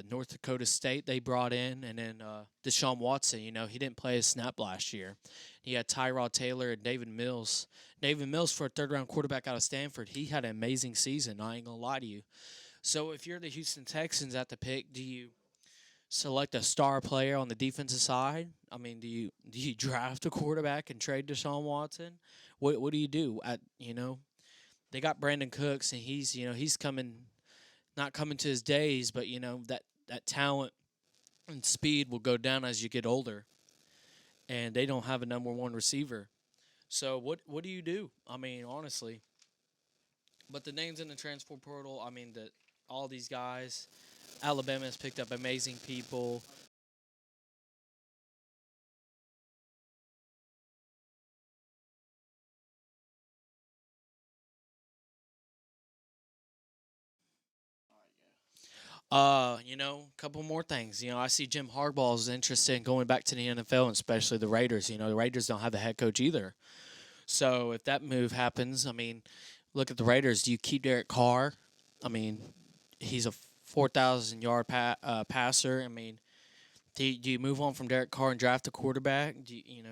Speaker 2: North Dakota State they brought in. And then Deshaun Watson, he didn't play a snap last year. He had Tyrod Taylor and David Mills. David Mills, for a third-round quarterback out of Stanford, he had an amazing season. I ain't going to lie to you. So if you're the Houston Texans at the pick, do you select a star player on the defensive side? I mean, do you draft a quarterback and trade Deshaun Watson? What do you do? They got Brandon Cooks, and he's not coming to his days, but that talent and speed will go down as you get older, and they don't have a number one receiver. So what do you do? I mean, honestly. But the names in the transfer portal, I mean, all these guys, Alabama has picked up amazing people. A couple more things. I see Jim Harbaugh is interested in going back to the NFL, and especially the Raiders. The Raiders don't have a head coach either. So if that move happens, I mean, look at the Raiders. Do you keep Derek Carr? I mean, he's a 4,000-yard passer. I mean, do you move on from Derek Carr and draft a quarterback?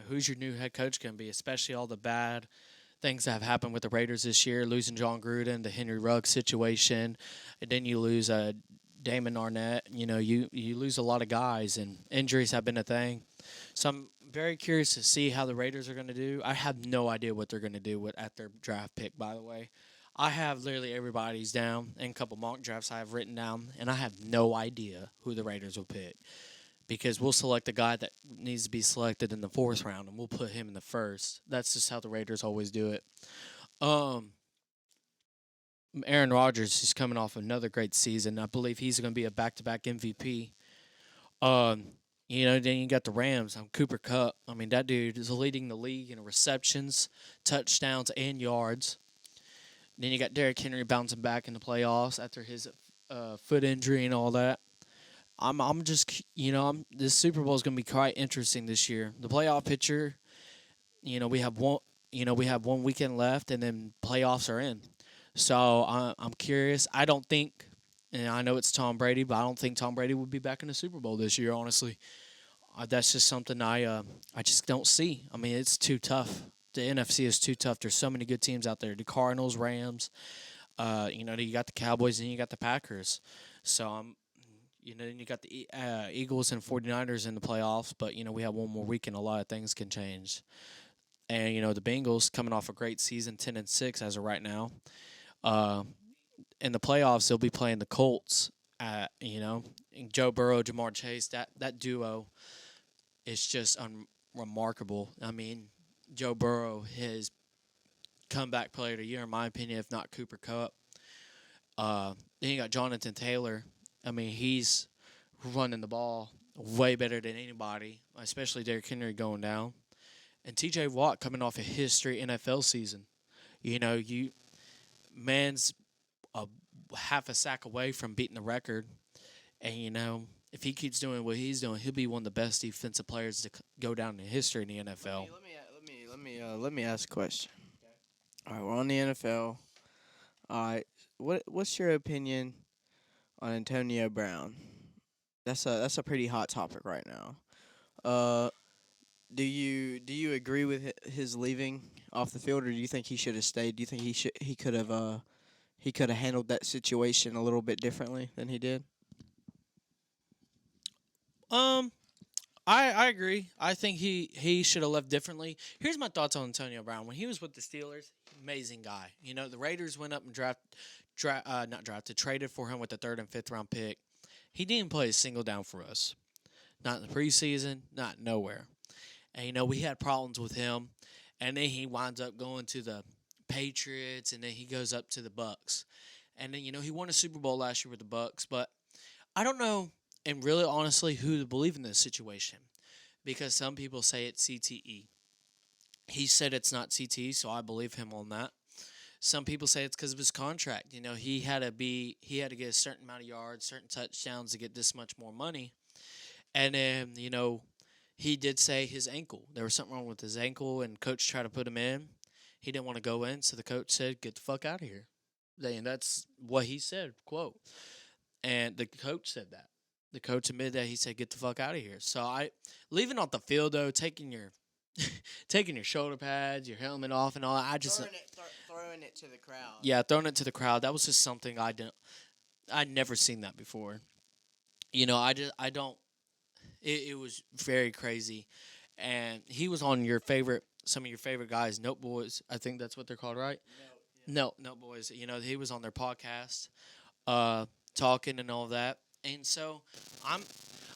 Speaker 2: Who's your new head coach going to be, especially all the bad things that have happened with the Raiders this year, losing John Gruden, the Henry Ruggs situation, and then you lose Damon Arnett. You lose a lot of guys, and injuries have been a thing. So I'm very curious to see how the Raiders are going to do. I have no idea what they're going to do at their draft pick, by the way. I have literally everybody's down, and a couple mock drafts I have written down, and I have no idea who the Raiders will pick, because we'll select a guy that needs to be selected in the 4th round, and we'll put him in the 1st. That's just how the Raiders always do it. Aaron Rodgers is coming off another great season. I believe he's going to be a back-to-back MVP. Then you got the Rams. Cooper Kupp. I mean, that dude is leading the league in receptions, touchdowns, and yards. Then you got Derrick Henry bouncing back in the playoffs after his foot injury and all that. I'm just, this Super Bowl is going to be quite interesting this year. The playoff picture, we have one weekend left, and then playoffs are in. So I'm curious. I don't think, and I know it's Tom Brady, but I don't think Tom Brady would be back in the Super Bowl this year, honestly. That's just something I just don't see. I mean, it's too tough. The NFC is too tough. There's so many good teams out there. The Cardinals, Rams, you got the Cowboys, and you got the Packers. So Then you got the Eagles and 49ers in the playoffs, but, we have one more week and a lot of things can change. And, the Bengals coming off a great season, 10-6 as of right now. In the playoffs, they'll be playing the Colts. And Joe Burrow, Jamar Chase, that duo is just remarkable. I mean, Joe Burrow, his comeback player of the year, in my opinion, if not Cooper Kupp. Then you got Jonathan Taylor. I mean, he's running the ball way better than anybody, especially Derrick Henry going down. And T.J. Watt coming off a history NFL season. Man's half a sack away from beating the record. And, if he keeps doing what he's doing, he'll be one of the best defensive players to go down in history in the NFL.
Speaker 1: Let me ask a question. All right, we're on the NFL. All right, what's your opinion on Antonio Brown? That's a pretty hot topic right now. Do you agree with his leaving off the field, or do you think he should have stayed? Do you think he could have handled that situation a little bit differently than he did?
Speaker 2: I agree. I think he should have left differently. Here's my thoughts on Antonio Brown. When he was with the Steelers, amazing guy. The Raiders went up and traded for him with the 3rd and 5th round pick. He didn't play a single down for us. Not in the preseason, not nowhere. And, we had problems with him. And then he winds up going to the Patriots, and then he goes up to the Bucks. And then, he won a Super Bowl last year with the Bucks. But I don't know, and really honestly, who to believe in this situation. Because some people say it's CTE. He said it's not CTE, so I believe him on that. Some people say it's because of his contract. He had to get a certain amount of yards, certain touchdowns to get this much more money. And then, he did say his ankle. There was something wrong with his ankle, and coach tried to put him in. He didn't want to go in, so the coach said, "Get the fuck out of here." And that's what he said, quote. And the coach said that. The coach admitted that. He said, "Get the fuck out of here." So leaving off the field though, taking your shoulder pads, your helmet off, and all that.
Speaker 1: Throwing it to the crowd.
Speaker 2: Yeah, throwing it to the crowd. That was just something I'd never seen that before. It was very crazy, and he was on some of your favorite guys, Note Boys. I think that's what they're called, right? No, Note Boys. He was on their podcast, talking and all that. And so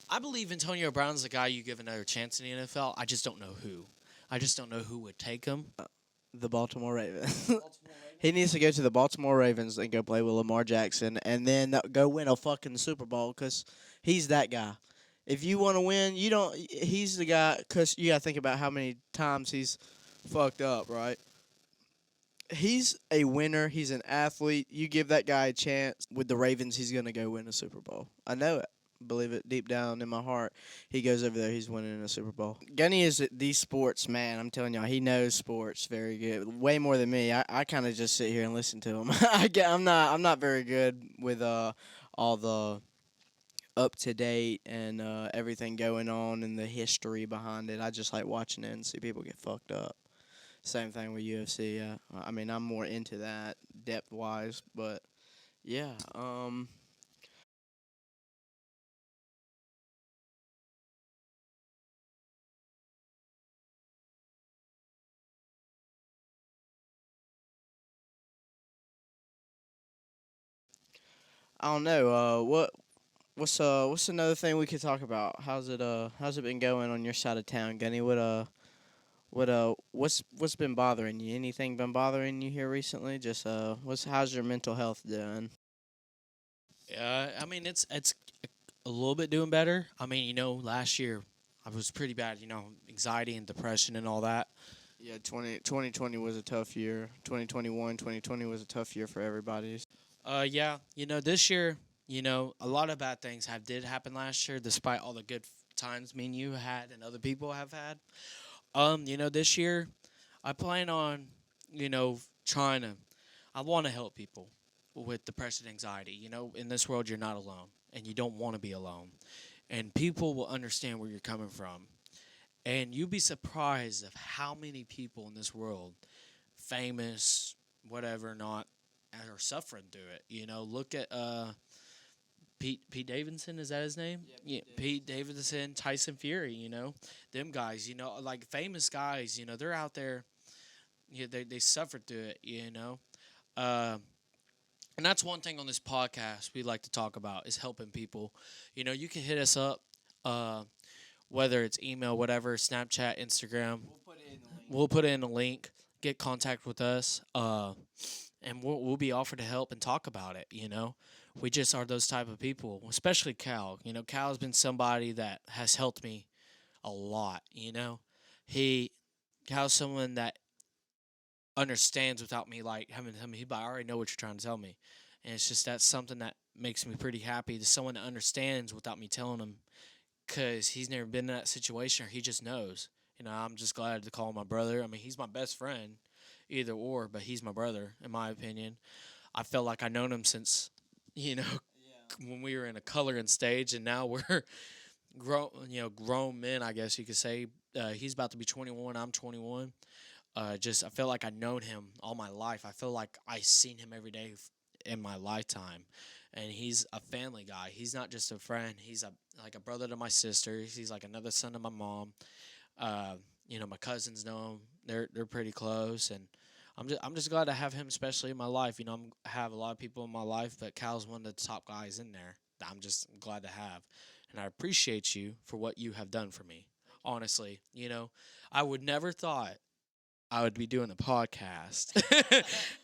Speaker 2: I believe Antonio Brown's the guy you give another chance in the NFL. I just don't know who. I just don't know who would take him.
Speaker 1: The Baltimore Ravens. He needs to go to the Baltimore Ravens and go play with Lamar Jackson, and then go win a fucking Super Bowl, because he's that guy. If you want to win, he's the guy, because you got to think about how many times he's fucked up, right? He's a winner. He's an athlete. You give that guy a chance with the Ravens, he's going to go win a Super Bowl. I know it. Believe it deep down in my heart. He goes over there, he's winning a Super Bowl. Gunny is the sports man. I'm telling y'all, he knows sports very good, way more than me. I kind of just sit here and listen to him. I'm not very good with all the up to date and everything going on and the history behind it. I just like watching it and see people get fucked up. Same thing with UFC. I mean, I'm more into that depth wise, but yeah. I don't know. What's another thing we could talk about? How's it been going on your side of town, Gunny? What's been bothering you? Anything been bothering you here recently? Just how's your mental health doing?
Speaker 2: I mean, it's a little bit doing better. I mean, last year I was pretty bad. Anxiety and depression and all that.
Speaker 1: Yeah, 2020 was a tough year. 2020 was a tough year for everybody.
Speaker 2: Yeah, this year, a lot of bad things did happen last year, despite all the good times me and you had and other people have had. This year, I plan on, I want to help people with depression and anxiety. In this world, you're not alone, and you don't want to be alone. And people will understand where you're coming from. And you'd be surprised of how many people in this world, famous, whatever, not, are suffering through it. Look at Pete Davidson, is that his name? Yeah, Pete Davidson, Tyson Fury, them guys, like famous guys, they're out there, they suffered through it. Uh, and that's one thing on this podcast we like to talk about is helping people. You can hit us up, whether it's email, whatever, Snapchat, Instagram. We'll put it in the link. Get contact with us, and we'll be offered to help and talk about it. We just are those type of people, especially Cal. Cal's been somebody that has helped me a lot. Cal's someone that understands without me like having him. I already know what you're trying to tell me, and it's just that's something that makes me pretty happy. To someone that understands without me telling him, because he's never been in that situation or he just knows. I'm just glad to call him my brother. I mean, he's my best friend, either or, but he's my brother in my opinion. I felt like I've known him since, when we were in a coloring stage, and now we're grown men, I guess you could say. He's about to be 21. I'm 21. I feel like I've known him all my life. I feel like I've seen him every day in my lifetime. And he's a family guy. He's not just a friend. He's like a brother to my sister. He's like another son to my mom. My cousins know him. They're pretty close, and I'm just glad to have him, especially in my life. I have a lot of people in my life, but Cal's one of the top guys in there that I'm just glad to have. And I appreciate you for what you have done for me. Honestly, I would never thought I would be doing a podcast,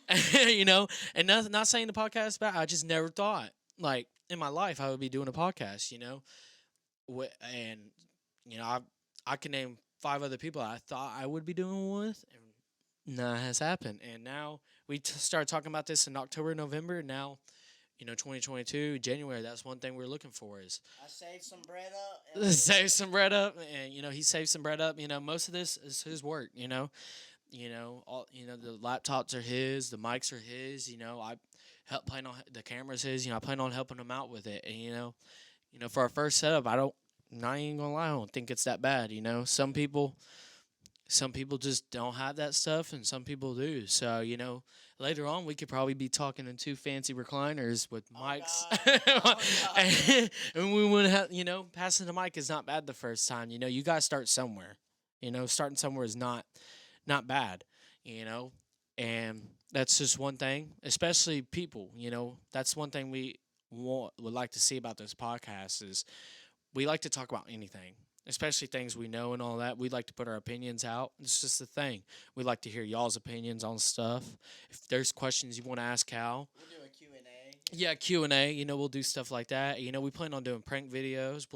Speaker 2: and not saying the podcast is bad. I just never thought, like, in my life I would be doing a podcast, and, I can name 5 other people I thought I would be doing one with, and none has happened. And now we started talking about this in October, November. Now, 2022, January, that's one thing we're looking for is
Speaker 1: I saved some bread up.
Speaker 2: Save some bread up, and, he saved some bread up. Most of this is his work, all, the laptops are his, the mics are his, I help plan on the cameras his, I plan on helping him out with it. And, for our first setup, not even gonna lie, I don't think it's that bad. Some people just don't have that stuff, and some people do. So, later on we could probably be talking in 2 fancy recliners with mics. And we wouldn't have, passing the mic is not bad the first time. You gotta start somewhere. Starting somewhere is not bad. And that's just one thing, especially people. That's one thing we would like to see about this podcast is we like to talk about anything, especially things we know and all that. We like to put our opinions out. It's just the thing. We like to hear y'all's opinions on stuff. If there's questions you want to ask Cal.
Speaker 1: We'll do a Q&A.
Speaker 2: Yeah, Q&A. We'll do stuff like that. We plan on doing prank videos.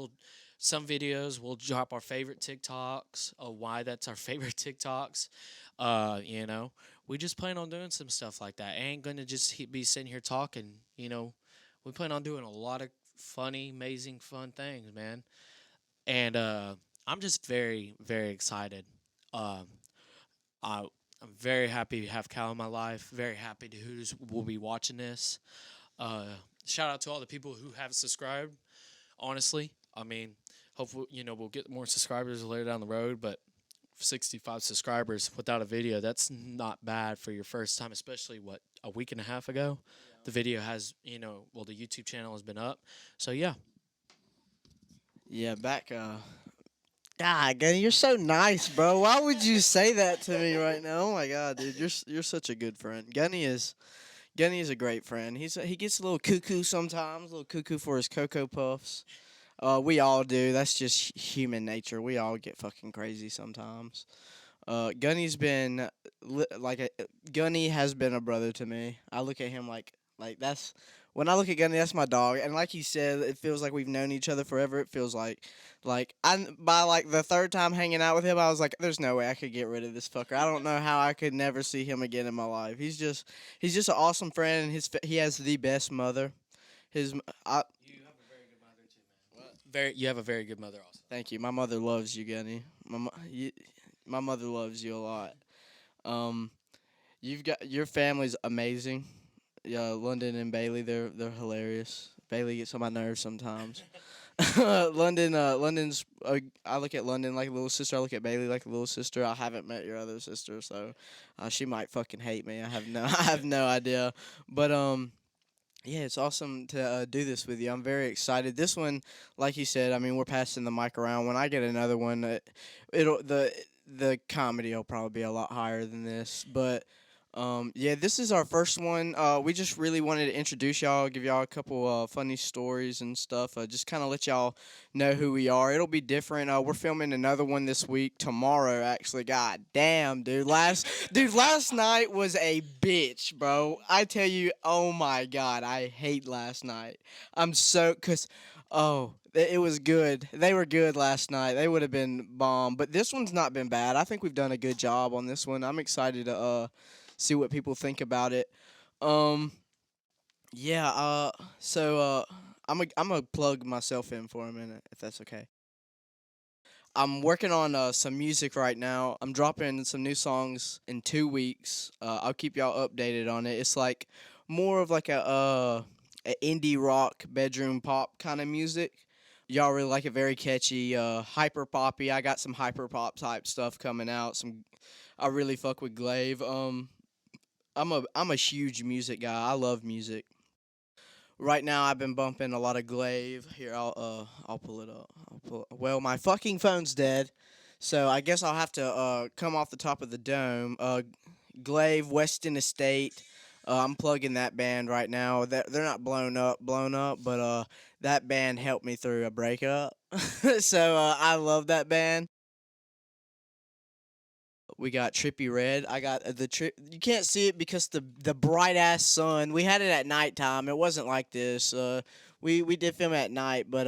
Speaker 2: Some videos we'll drop our favorite TikToks, why that's our favorite TikToks. We just plan on doing some stuff like that. I ain't going to just be sitting here talking. We plan on doing a lot of funny, amazing, fun things, man. And I'm just very, very excited. I'm very happy to have Cal in my life. Very happy to who will be watching this. Shout out to all the people who have subscribed. Honestly, hopefully, we'll get more subscribers later down the road. But 65 subscribers without a video, that's not bad for your first time, especially a week and a half ago. The video has, the YouTube channel has been up. So, yeah.
Speaker 1: Yeah, back, God, Gunny, you're so nice, bro. Why would you say that to me right now? Oh, my God, dude, you're such a good friend. Gunny is a great friend. He gets a little cuckoo sometimes, a little cuckoo for his Cocoa Puffs. We all do. That's just human nature. We all get fucking crazy sometimes. Gunny's been, Gunny has been a brother to me. I look at him like that's, when I look at Gunny, that's my dog. And like he said, it feels like we've known each other forever. It feels like by the 3rd time hanging out with him, I was like, there's no way I could get rid of this fucker. I don't know how I could never see him again in my life. He's just an awesome friend, and he has the best mother. You have a very good mother too, man.
Speaker 2: You have a very good mother also.
Speaker 1: Thank you. My mother loves you, Gunny. My mother loves you a lot. Your family's amazing. Yeah, London and Bailey, they're hilarious. Bailey gets on my nerves sometimes. London's. I look at London like a little sister. I look at Bailey like a little sister. I haven't met your other sister, so she might fucking hate me. I have no idea. But Yeah, it's awesome to do this with you. I'm very excited. This one, like you said, I mean, we're passing the mic around. When I get another one, it'll the comedy will probably be a lot higher than this. But yeah, this is our first one. We just really wanted to introduce y'all, give y'all a couple funny stories and stuff. Just kind of let y'all know who we are. It'll be different. We're filming another one this week, tomorrow actually. God damn, dude. Last night was a bitch, bro. I tell you, oh my god, I hate last night. Cause it was good. They were good last night. They would have been bomb, but this one's not been bad. I think we've done a good job on this one. I'm excited to see what people think about it. Um, yeah. I'm gonna plug myself in for a minute, if that's okay. I'm working on some music right now. I'm dropping some new songs in 2 weeks. I'll keep y'all updated on it. It's like more of like a indie rock bedroom pop kind of music. Y'all really like it, very catchy, hyper poppy. I got some hyper pop type stuff coming out. I really fuck with Glaive. I'm a huge music guy. I love music. Right now, I've been bumping a lot of Glaive. Here, I'll pull it up. Well, my fucking phone's dead, so I guess I'll have to come off the top of the dome. Glaive, Weston Estate. I'm plugging that band right now. They're not blown up, but that band helped me through a breakup. So I love that band. We got Trippy Red. I got the trip. You can't see it because the bright ass sun. We had it at nighttime. It wasn't like this. We did film at night, but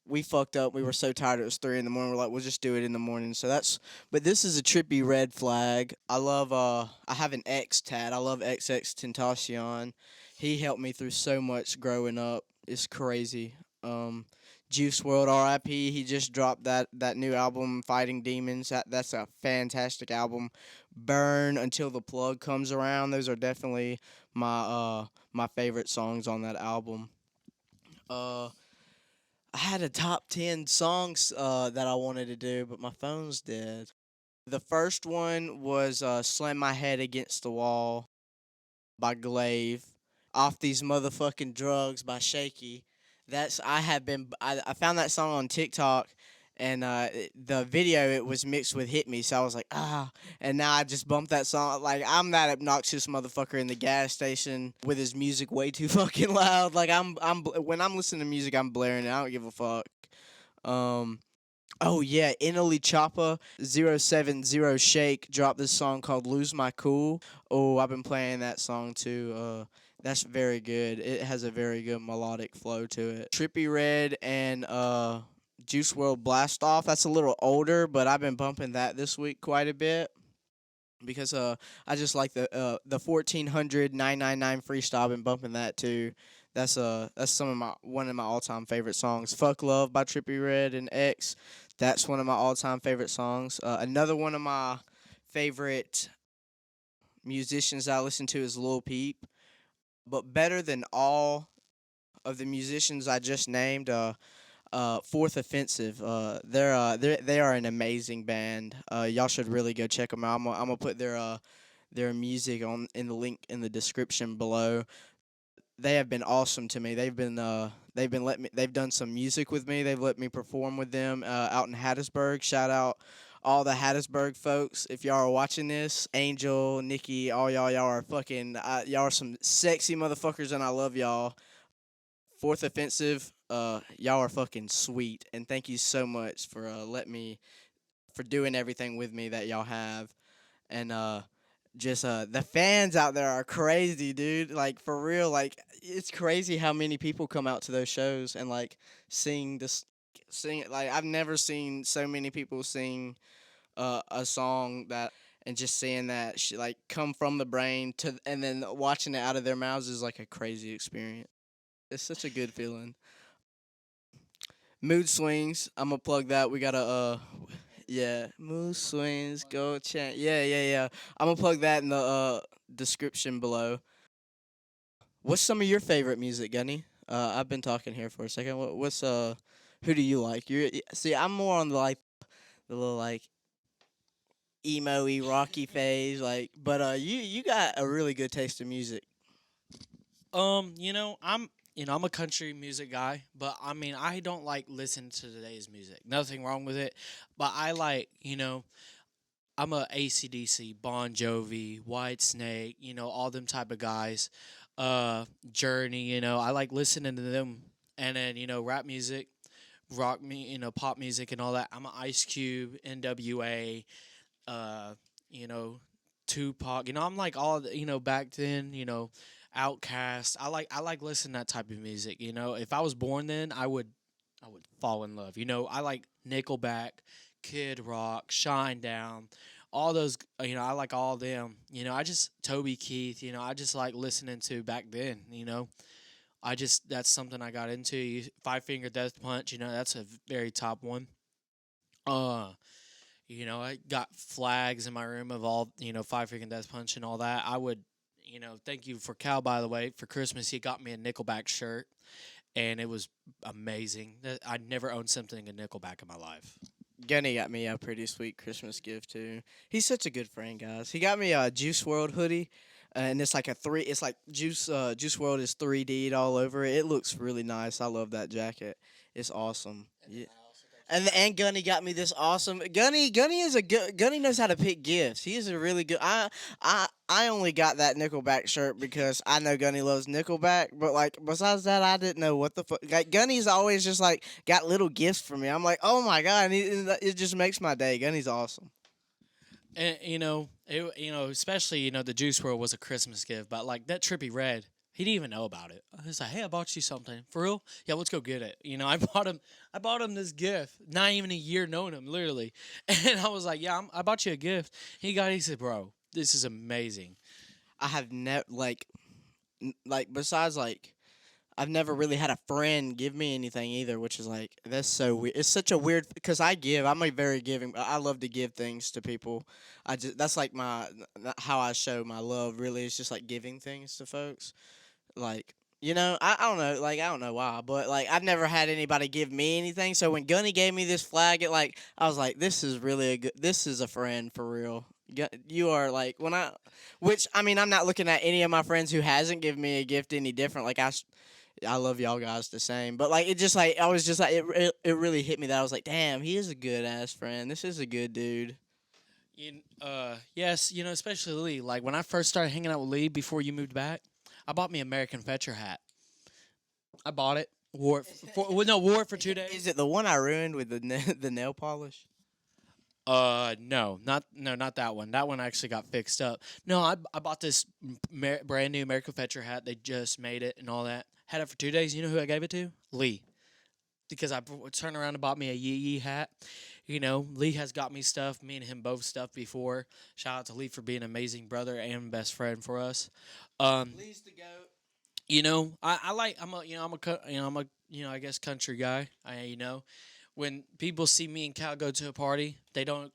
Speaker 1: we fucked up. We were so tired. It was 3 in the morning. We're like, we'll just do it in the morning. But this is a Trippy Red flag. I love. I have an X tat. I love XX Tentacion. He helped me through so much growing up. It's crazy. Juice World R.I.P. He just dropped that new album, Fighting Demons. That's a fantastic album. Burn Until the Plug Comes Around. Those are definitely my favorite songs on that album. Uh, I had a top 10 songs that I wanted to do, but my phone's dead. The first one was Slam My Head Against the Wall by Glaive. Off These Motherfucking Drugs by Shaky. I found that song on TikTok, and the video, it was mixed with Hit Me, so I was like, and now I just bumped that song. Like, I'm that obnoxious motherfucker in the gas station with his music way too fucking loud. Like, when I'm listening to music, I'm blaring it. I don't give a fuck. Oh yeah, Italy Choppa 070 Shake dropped this song called Lose My Cool. Oh, I've been playing that song too. That's very good. It has a very good melodic flow to it. Trippy Red and Juice World Blast Off. That's a little older, but I've been bumping that this week quite a bit because I just like the 1400 999 freestyle. I've been bumping that too. That's one of my all time favorite songs. Fuck Love by Trippy Red and X. That's one of my all time favorite songs. Another one of my favorite musicians I listen to is Lil Peep. But better than all of the musicians I just named, Fourth Offensive. They are an amazing band. Y'all should really go check them out. I'm gonna put their music in the link in the description below. They have been awesome to me. They've done some music with me. They've let me perform with them out in Hattiesburg. Shout out all the Hattiesburg folks. If y'all are watching this, Angel, Nikki, all y'all are fucking y'all are some sexy motherfuckers, and I love y'all. Fourth Offensive, y'all are fucking sweet, and thank you so much for for doing everything with me that y'all have, and just the fans out there are crazy, dude. Like, for real, like, it's crazy how many people come out to those shows and like sing it. Like, I've never seen so many people sing a song that, and just seeing that like come from the brain to, and then watching it out of their mouths is like a crazy experience. It's such a good feeling. Mood Swings, I'm gonna plug that. We got a yeah, Mood Swings, go chant. Yeah. I'm gonna plug that in the description below. What's some of your favorite music, Gunny? I've been talking here for a second. Who do you like? See, I'm more on the little like emo-y rocky phase, like, but you got a really good taste in music.
Speaker 2: I'm a country music guy, but I mean, I don't like listen to today's music. Nothing wrong with it, but I like, I'm a AC/DC, Bon Jovi, White Snake, all them type of guys. Journey, I like listening to them, and then rap music, pop music and all that. I'm a Ice Cube, NWA, uh, you know, Tupac. I'm like all the, back then, Outcast. I like listening to that type of music. If I was born then, I would fall in love. I like Nickelback, Kid Rock, Shinedown, all those. I like all them. I just Toby Keith. I just like listening to back then. That's something I got into. Five Finger Death Punch. That's a very top one. I got flags in my room of all Five Finger Death Punch and all that. I would. Thank you for Cal, by the way. For Christmas, he got me a Nickelback shirt, and it was amazing. I never owned something in Nickelback in my life.
Speaker 1: Gunny got me a pretty sweet Christmas gift too. He's such a good friend, guys. He got me a Juice World hoodie, and it's like It's like Juice World is 3D'd all over it. It looks really nice. I love that jacket. It's awesome. Yeah. And Gunny got me this awesome. Gunny knows how to pick gifts. He is a really good. I only got that Nickelback shirt because I know Gunny loves Nickelback. But like besides that, I didn't know what the fuck. Like Gunny's always just like got little gifts for me. I'm like, oh my god, and it just makes my day. Gunny's awesome.
Speaker 2: And especially the Juice WRLD was a Christmas gift, but like that Trippie Redd. He didn't even know about it. I was like, "Hey, I bought you something for real. Yeah, let's go get it." I bought him this gift. Not even a year knowing him, literally. And I was like, "Yeah, I bought you a gift." He said, "Bro, this is amazing."
Speaker 1: I have never besides I've never really had a friend give me anything either, which is like that's so weird. It's such a weird because I'm a very giving. I love to give things to people. That's like how I show my love. Really, it's just like giving things to folks. Like I don't know. Like I don't know why, but like I've never had anybody give me anything. So when Gunny gave me this flag, I was like, this is really this is a friend for real. You are like I'm not looking at any of my friends who hasn't given me a gift any different. Like I love y'all guys the same, but like it just like I was just like it really hit me that I was like, damn, he is a good ass friend. This is a good dude.
Speaker 2: Yes, especially Lee. Like when I first started hanging out with Lee before you moved back, I bought me an American Fetcher hat. I bought it, wore it for 2 days.
Speaker 1: Is it the one I ruined with the nail polish?
Speaker 2: No, not that one. That one actually got fixed up. No, I bought this brand new American Fetcher hat. They just made it and all that. Had it for 2 days. You know who I gave it to? Lee. Because I turned around and bought me a Yee hat. Lee has got me stuff. Me and him both stuff before. Shout out to Lee for being an amazing brother and best friend for us.
Speaker 1: Lee's the goat.
Speaker 2: I'm a I guess country guy. When people see me and Cal go to a party, they don't,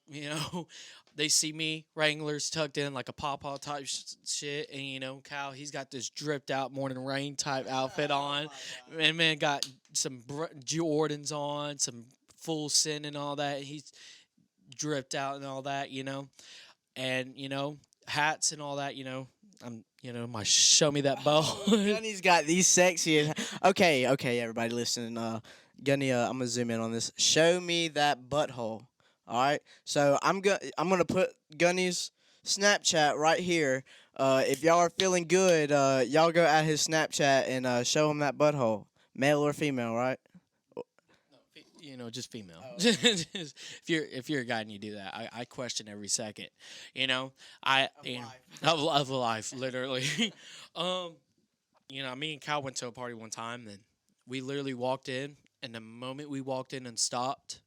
Speaker 2: they see me Wranglers tucked in like a pawpaw type shit, and Cal, he's got this dripped out morning rain type outfit on, and man got some Jordans on, some full sin and all that. He's dripped out and all that, and hats and all that. I'm my show me that bow.
Speaker 1: Gunny's got these sexy. Okay, everybody listen. Gunny, I'm gonna zoom in on this. Show me that butthole. All right. So I'm gonna put Gunny's Snapchat right here. If y'all are feeling good, y'all go at his Snapchat and show him that butthole, male or female, right?
Speaker 2: Just female. Oh, okay. if you're a guy and you do that, I question every second. Of life, literally. Me and Kyle went to a party one time, and we literally walked in, and the moment we walked in and stopped,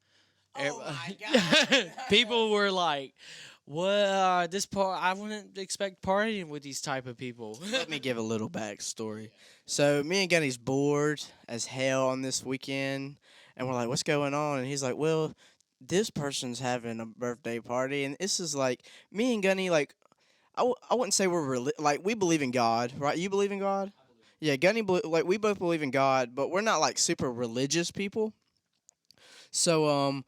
Speaker 1: my God.
Speaker 2: people were like, "Well, this part I wouldn't expect partying with these type of people."
Speaker 1: Let me give a little backstory. So me and Gunny's bored as hell on this weekend. And we're like, what's going on? And he's like, well, this person's having a birthday party. And this is like, me and Gunny, like, I wouldn't say we believe in God, right? You believe in God? Yeah, Gunny, we both believe in God, but we're not, like, super religious people. So,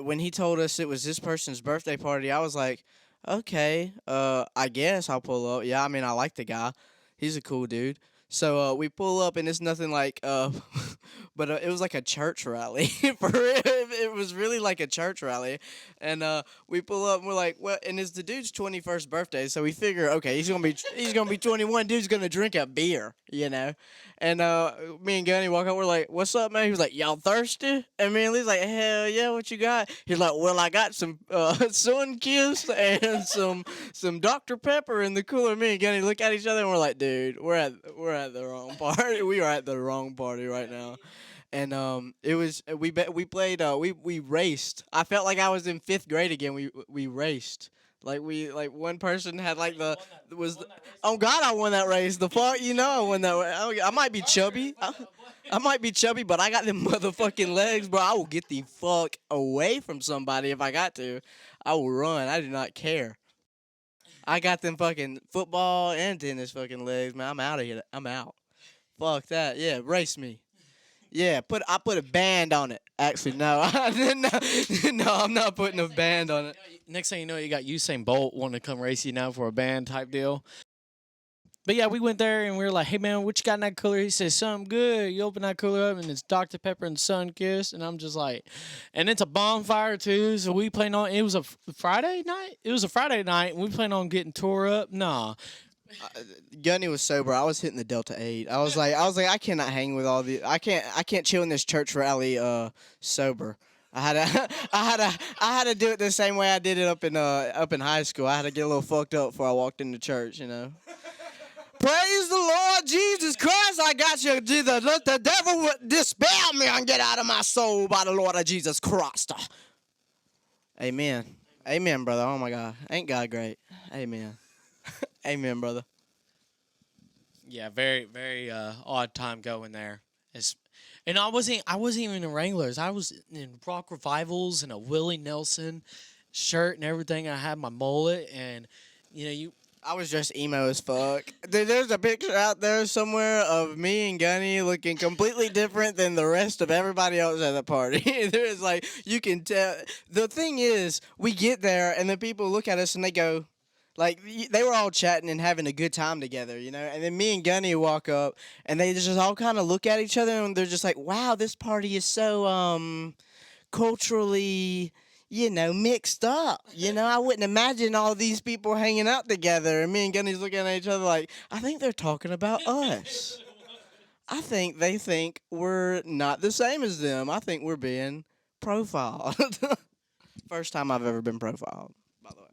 Speaker 1: when he told us it was this person's birthday party, I was like, okay, I guess I'll pull up. Yeah, I mean, I like the guy. He's a cool dude. So we pull up and it's nothing like but it was like a church rally. For real, it was really like a church rally. And we pull up and we're like, well, and it's the dude's 21st birthday, so we figure, okay, he's gonna be 21. Dude's gonna drink a beer, you know. And me and Gunny walk up. We're like, "What's up, man?" He was like, "Y'all thirsty?" And me and Lee's like, "Hell yeah, what you got?" He's like, "Well, I got some Sunkist and some Dr. Pepper in the cooler." Me and Gunny look at each other and we're like, "Dude, we're at the wrong party. We are at the wrong party right now." And it was we played we raced. I felt like I was in 5th grade again. We raced. Like one person had like oh God, I won that race. The fuck, you know, I won that race. I might be chubby. I might be chubby, but I got them motherfucking legs, bro. I will get the fuck away from somebody if I got to. I will run. I do not care. I got them fucking football and tennis fucking legs, man. I'm out of here. I'm out. Fuck that. Yeah, race me. Yeah, I put a band on it. Actually, no, no, I'm not putting a band on it.
Speaker 2: Next thing you know, you got Usain Bolt wanting to come race you now for a band type deal. But yeah, we went there and we were like, "Hey man, what you got in that cooler?" He says, "Something good." You open that cooler up and it's Dr. Pepper and Sunkist, and I'm just like, and it's a bonfire too. So we plan on. It was a Friday night. It was a Friday night, and we plan on getting tore up. Nah.
Speaker 1: Gunny was sober. I was hitting the Delta 8. I was like, I cannot hang with all the. I can't chill in this church rally sober. I had to do it the same way I did it up in high school. I had to get a little fucked up before I walked into church, you know. Praise the Lord Jesus Christ! I got you, Jesus. Let the devil dispel me and get out of my soul by the Lord of Jesus Christ. Amen. Amen, brother. Oh my God, ain't God great? Amen. Amen, brother.
Speaker 2: Yeah, very, very odd time going there. And I wasn't even in Wranglers. I was in Rock Revivals and a Willie Nelson shirt and everything. I had my mullet, and
Speaker 1: I was just emo as fuck. There's a picture out there somewhere of me and Gunny looking completely different than the rest of everybody else at the party. There's like, you can tell. The thing is, we get there and the people look at us and they go, like, they were all chatting and having a good time together, you know? And then me and Gunny walk up and they just all kind of look at each other and they're just like, wow, this party is so culturally, mixed up. I wouldn't imagine all these people hanging out together. And me and Gunny's looking at each other like, I think they're talking about us. I think they think we're not the same as them. I think we're being profiled. First time I've ever been profiled, by the way.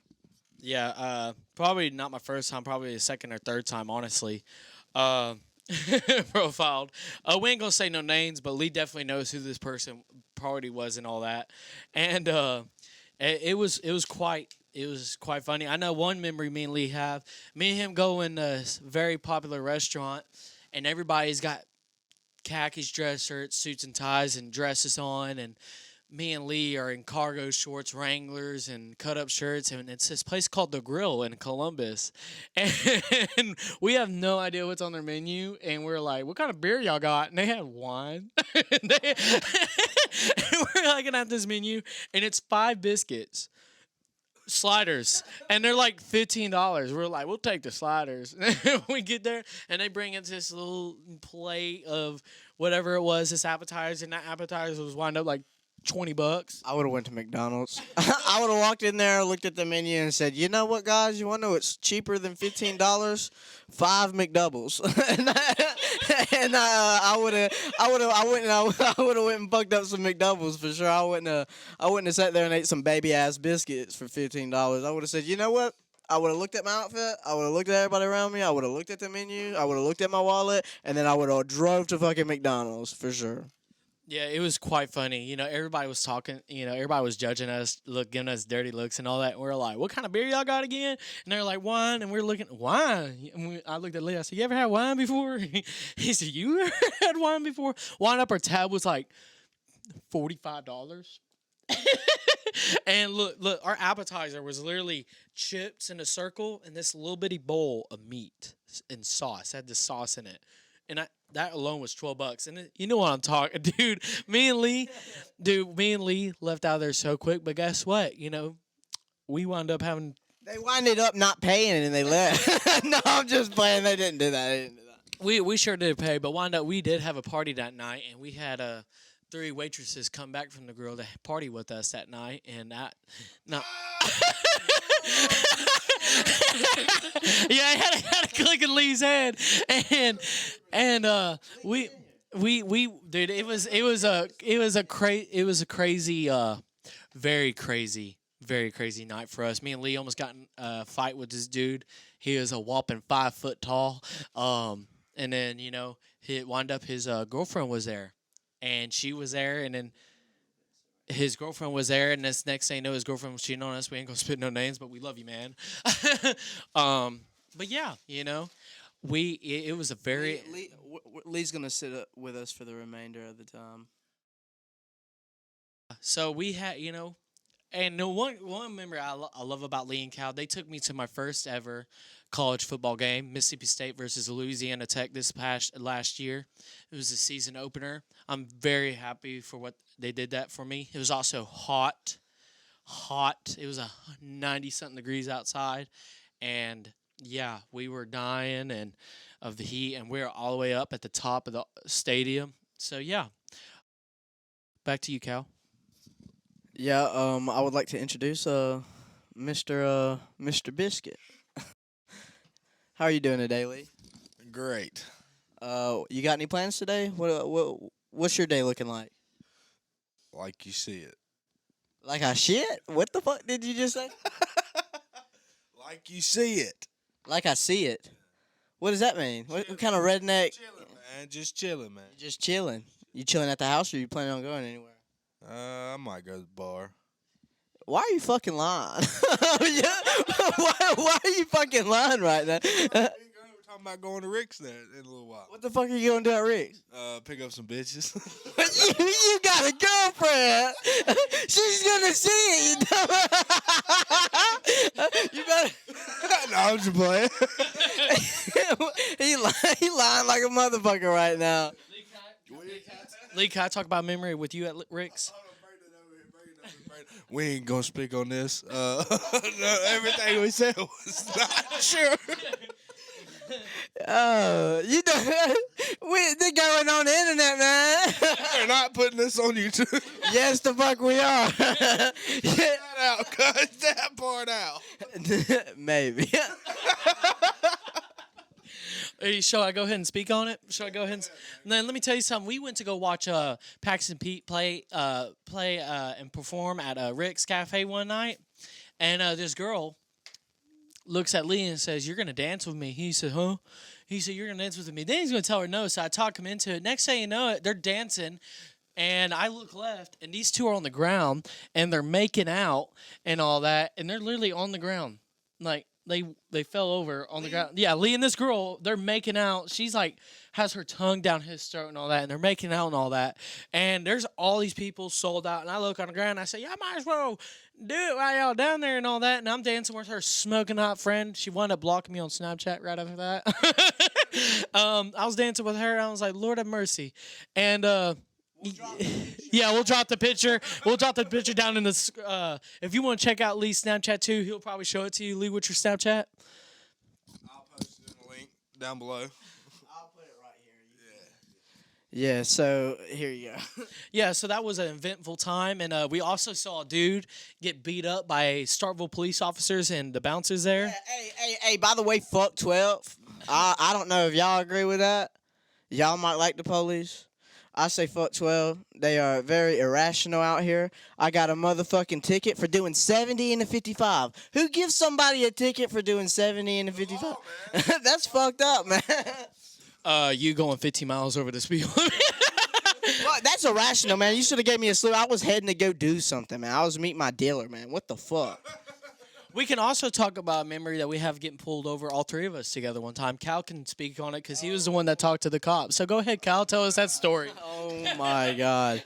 Speaker 2: Yeah, probably not my first time, probably the second or third time, honestly. Profiled. We ain't gonna say no names, but Lee definitely knows who this person party was and all that. And it was quite funny. I know one memory me and Lee have. Me and him go in a very popular restaurant, and everybody's got khakis, dress shirts, suits and ties, and dresses on, and me and Lee are in cargo shorts, Wranglers, and cut-up shirts, and it's this place called The Grill in Columbus. And we have no idea what's on their menu, and we're like, what kind of beer y'all got? And they had wine. And we're looking at this menu, and it's 5 biscuits, sliders, and they're like $15. We're like, we'll take the sliders. We get there, and they bring us this little plate of whatever it was, this appetizer, and that appetizer was wound up like $20.
Speaker 1: I would have went to McDonald's. I would have walked in there, looked at the menu, and said, "You know what, guys? You want to know what's cheaper than $15? 5 McDoubles." and I would have went and fucked up some McDoubles for sure. I wouldn't have sat there and ate some baby ass biscuits for $15. I would have said, "You know what?" I would have looked at my outfit. I would have looked at everybody around me. I would have looked at the menu. I would have looked at my wallet, and then I would have drove to fucking McDonald's for sure.
Speaker 2: Yeah, it was quite funny. Everybody was talking. Everybody was judging us, giving us dirty looks and all that. And we were like, "What kind of beer y'all got again?" And they're like, "Wine." And we're looking, wine. And I looked at Lee. I said, "You ever had wine before?" He said, "You ever had wine before?" Wine up our tab was like $45. And look, our appetizer was literally chips in a circle and this little bitty bowl of meat and sauce. It had the sauce in it. And that alone was $12. And you know what I'm talking, dude. Me and Lee left out of there so quick. But guess what? We wound up having.
Speaker 1: They winded up not paying it and they left. No, I'm just playing. They didn't do that.
Speaker 2: We sure did pay, but wound up we did have a party that night, and we had 3 waitresses come back from the grill to party with us that night, and that no. Yeah, I had to click in Lee's head, and we dude, it was a crazy very crazy night for us. Me and Lee almost got in a fight with this dude. He was a whopping 5 foot tall. And then, he wound up his girlfriend was there. And she was there, and then his girlfriend was there, and this next thing you know, his girlfriend was cheating on us. We ain't gonna spit no names, but we love you, man. But yeah, it was a very...
Speaker 1: Lee's gonna sit up with us for the remainder of the time.
Speaker 2: So we had, and the one memory I love about Lee and Cal, they took me to my first ever college football game, Mississippi State versus Louisiana Tech last year. It was a season opener. I'm very happy for what they did that for me. It was also hot. It was 90-something degrees outside, and yeah, we were dying and of the heat, and we were all the way up at the top of the stadium. So yeah, back to you, Cal.
Speaker 1: Yeah, I would like to introduce Mr. Biscuit. How are you doing today, Lee?
Speaker 3: Great.
Speaker 1: You got any plans today? What's your day looking like?
Speaker 3: Like you see it.
Speaker 1: Like I shit? What the fuck did you just say?
Speaker 3: Like you see it.
Speaker 1: Like I see it. What does that mean? What kind of redneck?
Speaker 3: Chilling, man. Just chilling, man.
Speaker 1: Just chilling. You chilling at the house, or you planning on going anywhere?
Speaker 3: I might go to the bar.
Speaker 1: Why are you fucking lying? why are you fucking lying right now?
Speaker 3: We're talking about going to Rick's there in a little while.
Speaker 1: What the fuck are you gonna do at Rick's?
Speaker 3: Pick up some bitches.
Speaker 1: you got a girlfriend. She's gonna see it. You better.
Speaker 3: No, I'm just playing.
Speaker 1: he lying like a motherfucker right now.
Speaker 2: Lee, can I talk about memory with you at Rick's?
Speaker 3: We ain't gonna speak on this. No, everything we said was not true.
Speaker 1: They're going on the internet, man.
Speaker 3: We're not putting this on YouTube.
Speaker 1: Yes, the fuck we are.
Speaker 3: Cut that out. Cut that part out.
Speaker 1: Maybe.
Speaker 2: Shall I go ahead and speak on it? Shall I go ahead and... Then let me tell you something. We went to go watch Paxton Pete play and perform at Rick's Cafe one night. And this girl looks at Lee and says, "You're going to dance with me." He said, "Huh?" He said, "You're going to dance with me." Then he's going to tell her no, so I talk him into it. Next thing you know it, they're dancing. And I look left, and these two are on the ground, and they're making out and all that. And they're literally on the ground. Like, they fell over on the ground. Yeah, Lee and this girl, they're making out. She's like, has her tongue down his throat and all that, and they're making out and all that. And there's all these people sold out, and I look on the ground, and I say, "Yeah, I might as well do it while y'all down there and all that." And I'm dancing with her smoking hot friend. She wound up blocking me on Snapchat right after that. I was dancing with her, and I was like, Lord have mercy. And we'll drop the picture. We'll drop the picture down in the. If you want to check out Lee's Snapchat too, he'll probably show it to you. Lee, what's your Snapchat?
Speaker 3: I'll post it in the link down below.
Speaker 1: I'll put it right here. Yeah. So here you go.
Speaker 2: Yeah. So that was an eventful time, and we also saw a dude get beat up by Starkville police officers and the bouncers there.
Speaker 1: Yeah, hey. By the way, fuck 12. I don't know if y'all agree with that. Y'all might like the police. I say fuck 12. They are very irrational out here. I got a motherfucking ticket for doing 70 in the 55. Who gives somebody a ticket for doing 70 in the 55? That's fucked up, man.
Speaker 2: You going 15 miles over the speed limit.
Speaker 1: Well, that's irrational, man. You should have gave me a slew. I was heading to go do something, man. I was meeting my dealer, man. What the fuck?
Speaker 2: We can also talk about a memory that we have getting pulled over, all three of us together one time. Cal can speak on it because he was the one that talked to the cops. So go ahead, Cal. Tell us that story.
Speaker 1: Oh, my God.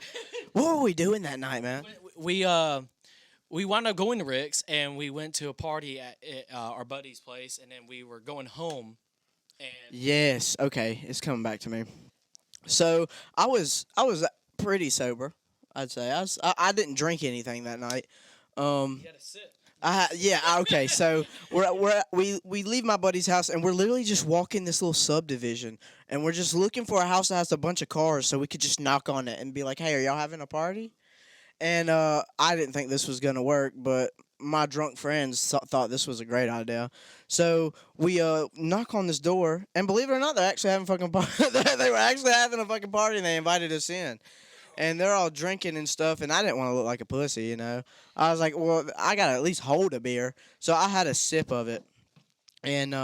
Speaker 1: What were we doing that night, man?
Speaker 2: We wound up going to Rick's, and we went to a party at our buddy's place, and then we were going home. And
Speaker 1: yes. Okay. It's coming back to me. So I was pretty sober, I'd say. I didn't drink anything that night.
Speaker 2: you had a sip.
Speaker 1: Okay. So we leave my buddy's house and we're literally just walking this little subdivision and we're just looking for a house that has a bunch of cars so we could just knock on it and be like, "Hey, are y'all having a party?" And I didn't think this was gonna work, but my drunk friends thought this was a great idea. So we knock on this door, and believe it or not, they're actually having fucking they were actually having a fucking party, and they invited us in. And they're all drinking and stuff, and I didn't want to look like a pussy, you know. I was like, well, I gotta at least hold a beer, so I had a sip of it. And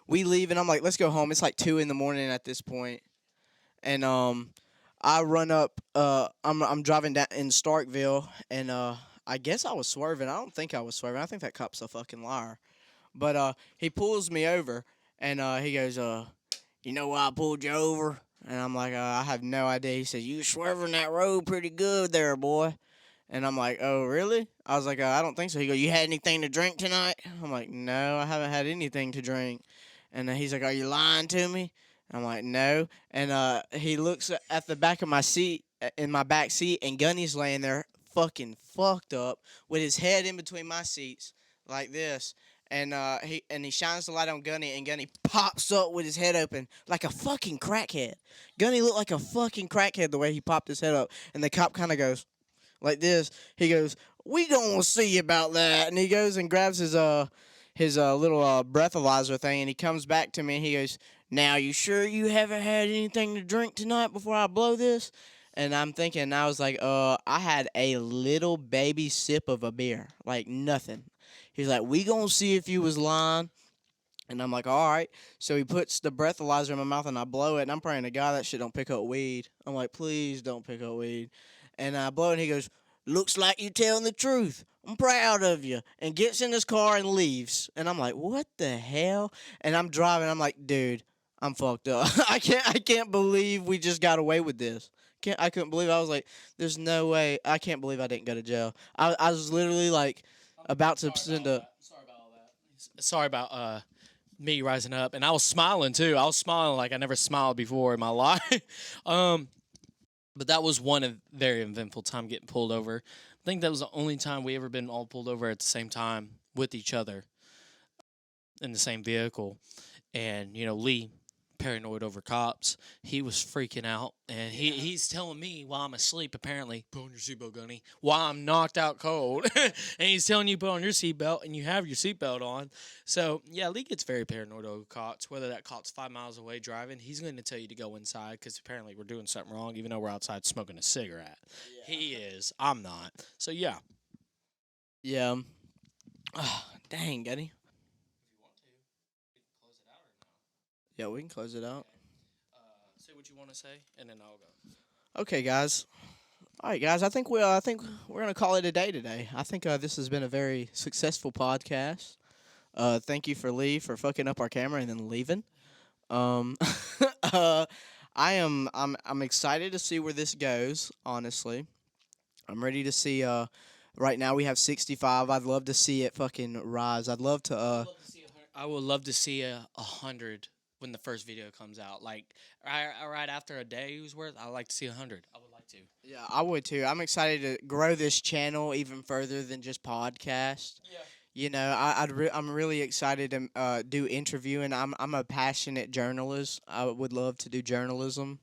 Speaker 1: we leave, and I'm like, let's go home. It's like 2 a.m. at this point, and I run up. I'm driving down in Starkville, and I guess I was swerving. I don't think I was swerving. I think that cop's a fucking liar. But he pulls me over, and he goes, "You know why I pulled you over?" And I'm like, "I have no idea." He said, "You swerving that road pretty good there, boy." And I'm like, "Oh, really?" I was like, "I don't think so." He goes, "You had anything to drink tonight?" I'm like, "No, I haven't had anything to drink." And he's like, "Are you lying to me?" I'm like, "No." And he looks at the back of my seat, in my back seat, and Gunny's laying there fucking fucked up with his head in between my seats like this. And he shines the light on Gunny, and Gunny pops up with his head open like a fucking crackhead. Gunny looked like a fucking crackhead the way he popped his head up. And the cop kind of goes like this. He goes, "We gonna see about that." And he goes and grabs his little breathalyzer thing, and he comes back to me, and he goes, "Now, you sure you haven't had anything to drink tonight before I blow this?" And I'm thinking, I was like, I had a little baby sip of a beer, like nothing. He's like, "We gonna see if you was lying." And I'm like, "All right." So he puts the breathalyzer in my mouth, and I blow it, and I'm praying to God that shit don't pick up weed. I'm like, "Please don't pick up weed." And I blow it, and he goes, "Looks like you telling the truth. I'm proud of you." And gets in his car and leaves. And I'm like, "What the hell?" And I'm driving. I'm like, "Dude, I'm fucked up. I can't believe we just got away with this. I couldn't believe it. I was like, there's no way. I can't believe I didn't go to jail." I was literally like about to send a.
Speaker 2: Sorry about all that. Sorry about me rising up, and I was smiling too. I was smiling like I never smiled before in my life. But that was one very eventful time getting pulled over. I think that was the only time we ever been all pulled over at the same time with each other in the same vehicle. And Lee, paranoid over cops, he was freaking out, and he's telling me while I'm asleep, apparently, "Put on your seatbelt, Gunny," while I'm knocked out cold. And he's telling you put on your seatbelt, and you have your seatbelt on. So yeah, Lee gets very paranoid over cops. Whether that cop's 5 miles away driving, he's going to tell you to go inside because apparently we're doing something wrong, even though we're outside smoking a cigarette. Yeah. He is. I'm not. So yeah.
Speaker 1: Yeah. Oh, dang, Gunny. Yeah, we can close it out.
Speaker 2: Say what you want to say, and then I'll go.
Speaker 1: Okay, guys. All right, guys. I think we're gonna call it a day today. I think this has been a very successful podcast. Thank you for Lee for fucking up our camera and then leaving. I'm excited to see where this goes. Honestly, I'm ready to see. Right now we have 65. I'd love to see it fucking rise. I'd love to.
Speaker 2: I would love to see 100. When the first video comes out, like right after a day's worth, I'd like to see 100. I would like to.
Speaker 1: Yeah, I would too. I'm excited to grow this channel even further than just podcast. Yeah. I'm really excited to do interviewing. I'm a passionate journalist. I would love to do journalism.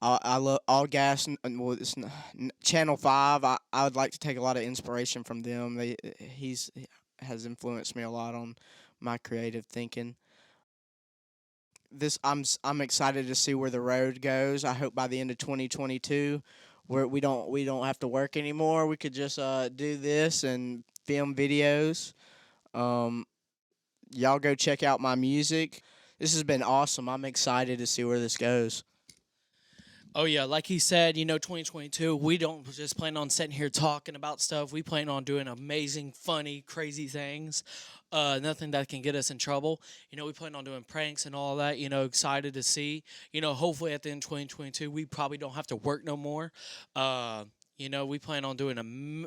Speaker 1: I love All Gas. It's Channel 5. I would like to take a lot of inspiration from them. He's has influenced me a lot on my creative thinking. I'm excited to see where the road goes. I hope by the end of 2022, where we don't have to work anymore. We could just do this and film videos. Y'all go check out my music. This has been awesome. I'm excited to see where this goes.
Speaker 2: Oh, yeah. Like he said, 2022, we don't just plan on sitting here talking about stuff. We plan on doing amazing, funny, crazy things. Nothing that can get us in trouble. We plan on doing pranks and all that, excited to see. Hopefully at the end of 2022, we probably don't have to work no more. We plan on doing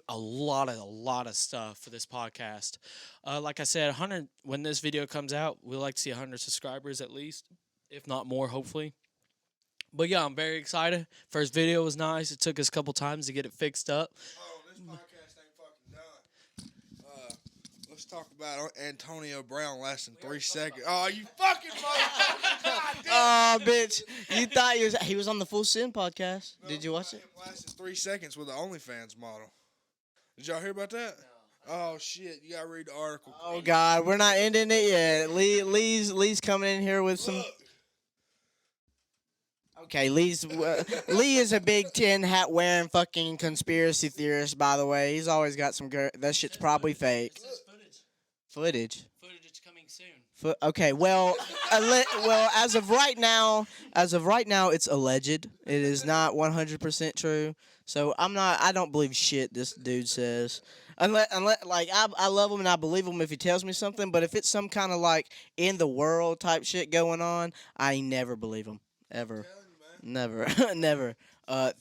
Speaker 2: a lot of stuff for this podcast. Like I said, 100, when this video comes out, we'd like to see 100 subscribers at least, if not more, hopefully. But yeah, I'm very excited. First video was nice. It took us a couple times to get it fixed up.
Speaker 3: Oh, this podcast ain't fucking done. Let's talk about Antonio Brown lasting 3 seconds. Oh, you fucking motherfucker! God damn.
Speaker 1: Oh, bitch. You thought he was on the Full Sin podcast. Did you watch it?
Speaker 3: Him lasted 3 seconds with the OnlyFans model. Did y'all hear about that? No. Oh, shit. You got to read the article.
Speaker 1: Oh, God. We're not ending it yet. Lee's coming in here with some... Okay, Lee is a big tin hat wearing fucking conspiracy theorist, by the way. He's always got some that shit's probably fake. Footage.
Speaker 2: Footage is coming soon.
Speaker 1: Okay, well, as of right now, it's alleged. It is not 100% true. So I don't believe shit this dude says. Unless like I love him and I believe him if he tells me something. But if it's some kind of like in the world type shit going on, I never believe him ever. Never, never.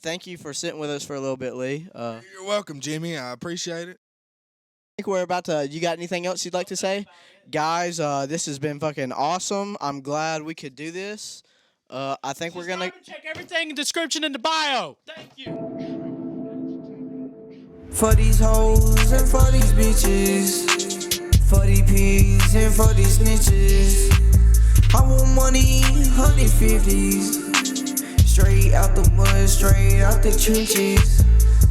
Speaker 1: Thank you for sitting with us for a little bit, Lee.
Speaker 3: You're welcome, Jimmy. I appreciate it.
Speaker 1: I think we're about to. You got anything else you'd like to say, guys? This has been fucking awesome. I'm glad we could do this. I think we're gonna
Speaker 2: check everything in the description in the bio. Thank you.
Speaker 4: For these hoes and for these bitches, for these pigs and for these snitches, I want money, 150s. Straight out the mud, straight out the trenches.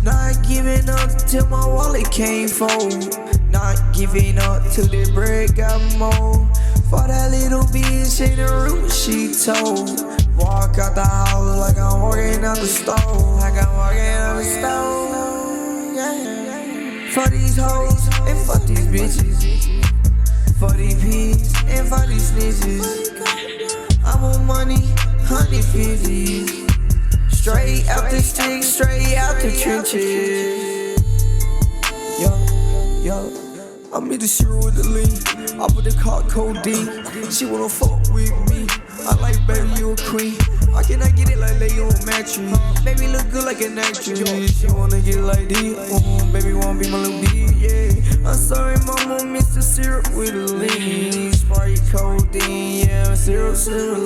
Speaker 4: Not giving up till my wallet can't fold. Not giving up till the bread got more. For that little bitch in the room, she told. Walk out the house like I'm walking out the stove. Like I'm walking out the stove. Yeah. For these hoes and for these bitches, for these pigs and for these snitches, I want money, 150s. Straight out the sticks, straight out the trenches. Yo, I made the shiro with the lean. I put the cart codeine. She wanna fuck with me. I like baby, you a queen. I cannot get it like lay on mattress. Baby look good like an actress. She wanna get like this. Baby wanna be my little B, yeah. I'm sorry, mama, mix the syrup with the lean. Sprite codeine, yeah, syrup,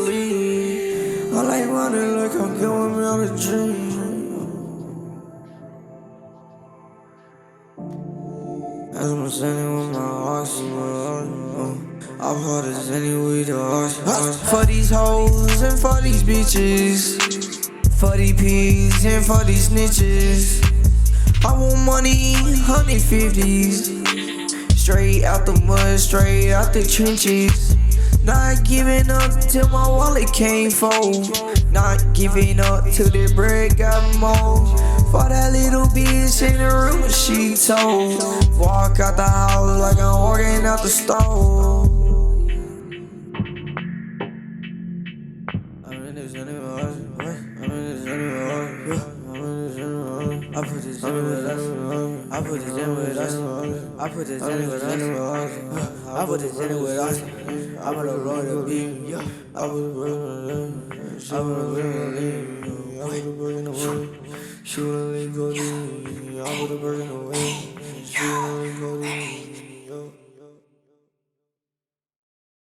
Speaker 4: lean. I like running like I'm going out a dream. As I'm standing with my horse, I'm hard as any with the horse. For these hoes and for these bitches, for these pigs and for these snitches, I want money, 150s. Straight out the mud, straight out the trenches. Not giving up till my wallet can't fold. Not giving up till the bread got more. For that little bitch in the room, she told. Walk out the house like I'm walking out the stove. I put this in with us. I put this in with us. I put this in with us. I put this in with us. I put a roll to beat. I put a roll to I put a roll to I put a bird in the way. She wanna leave go to I put a bird in the way. She wanna leave go to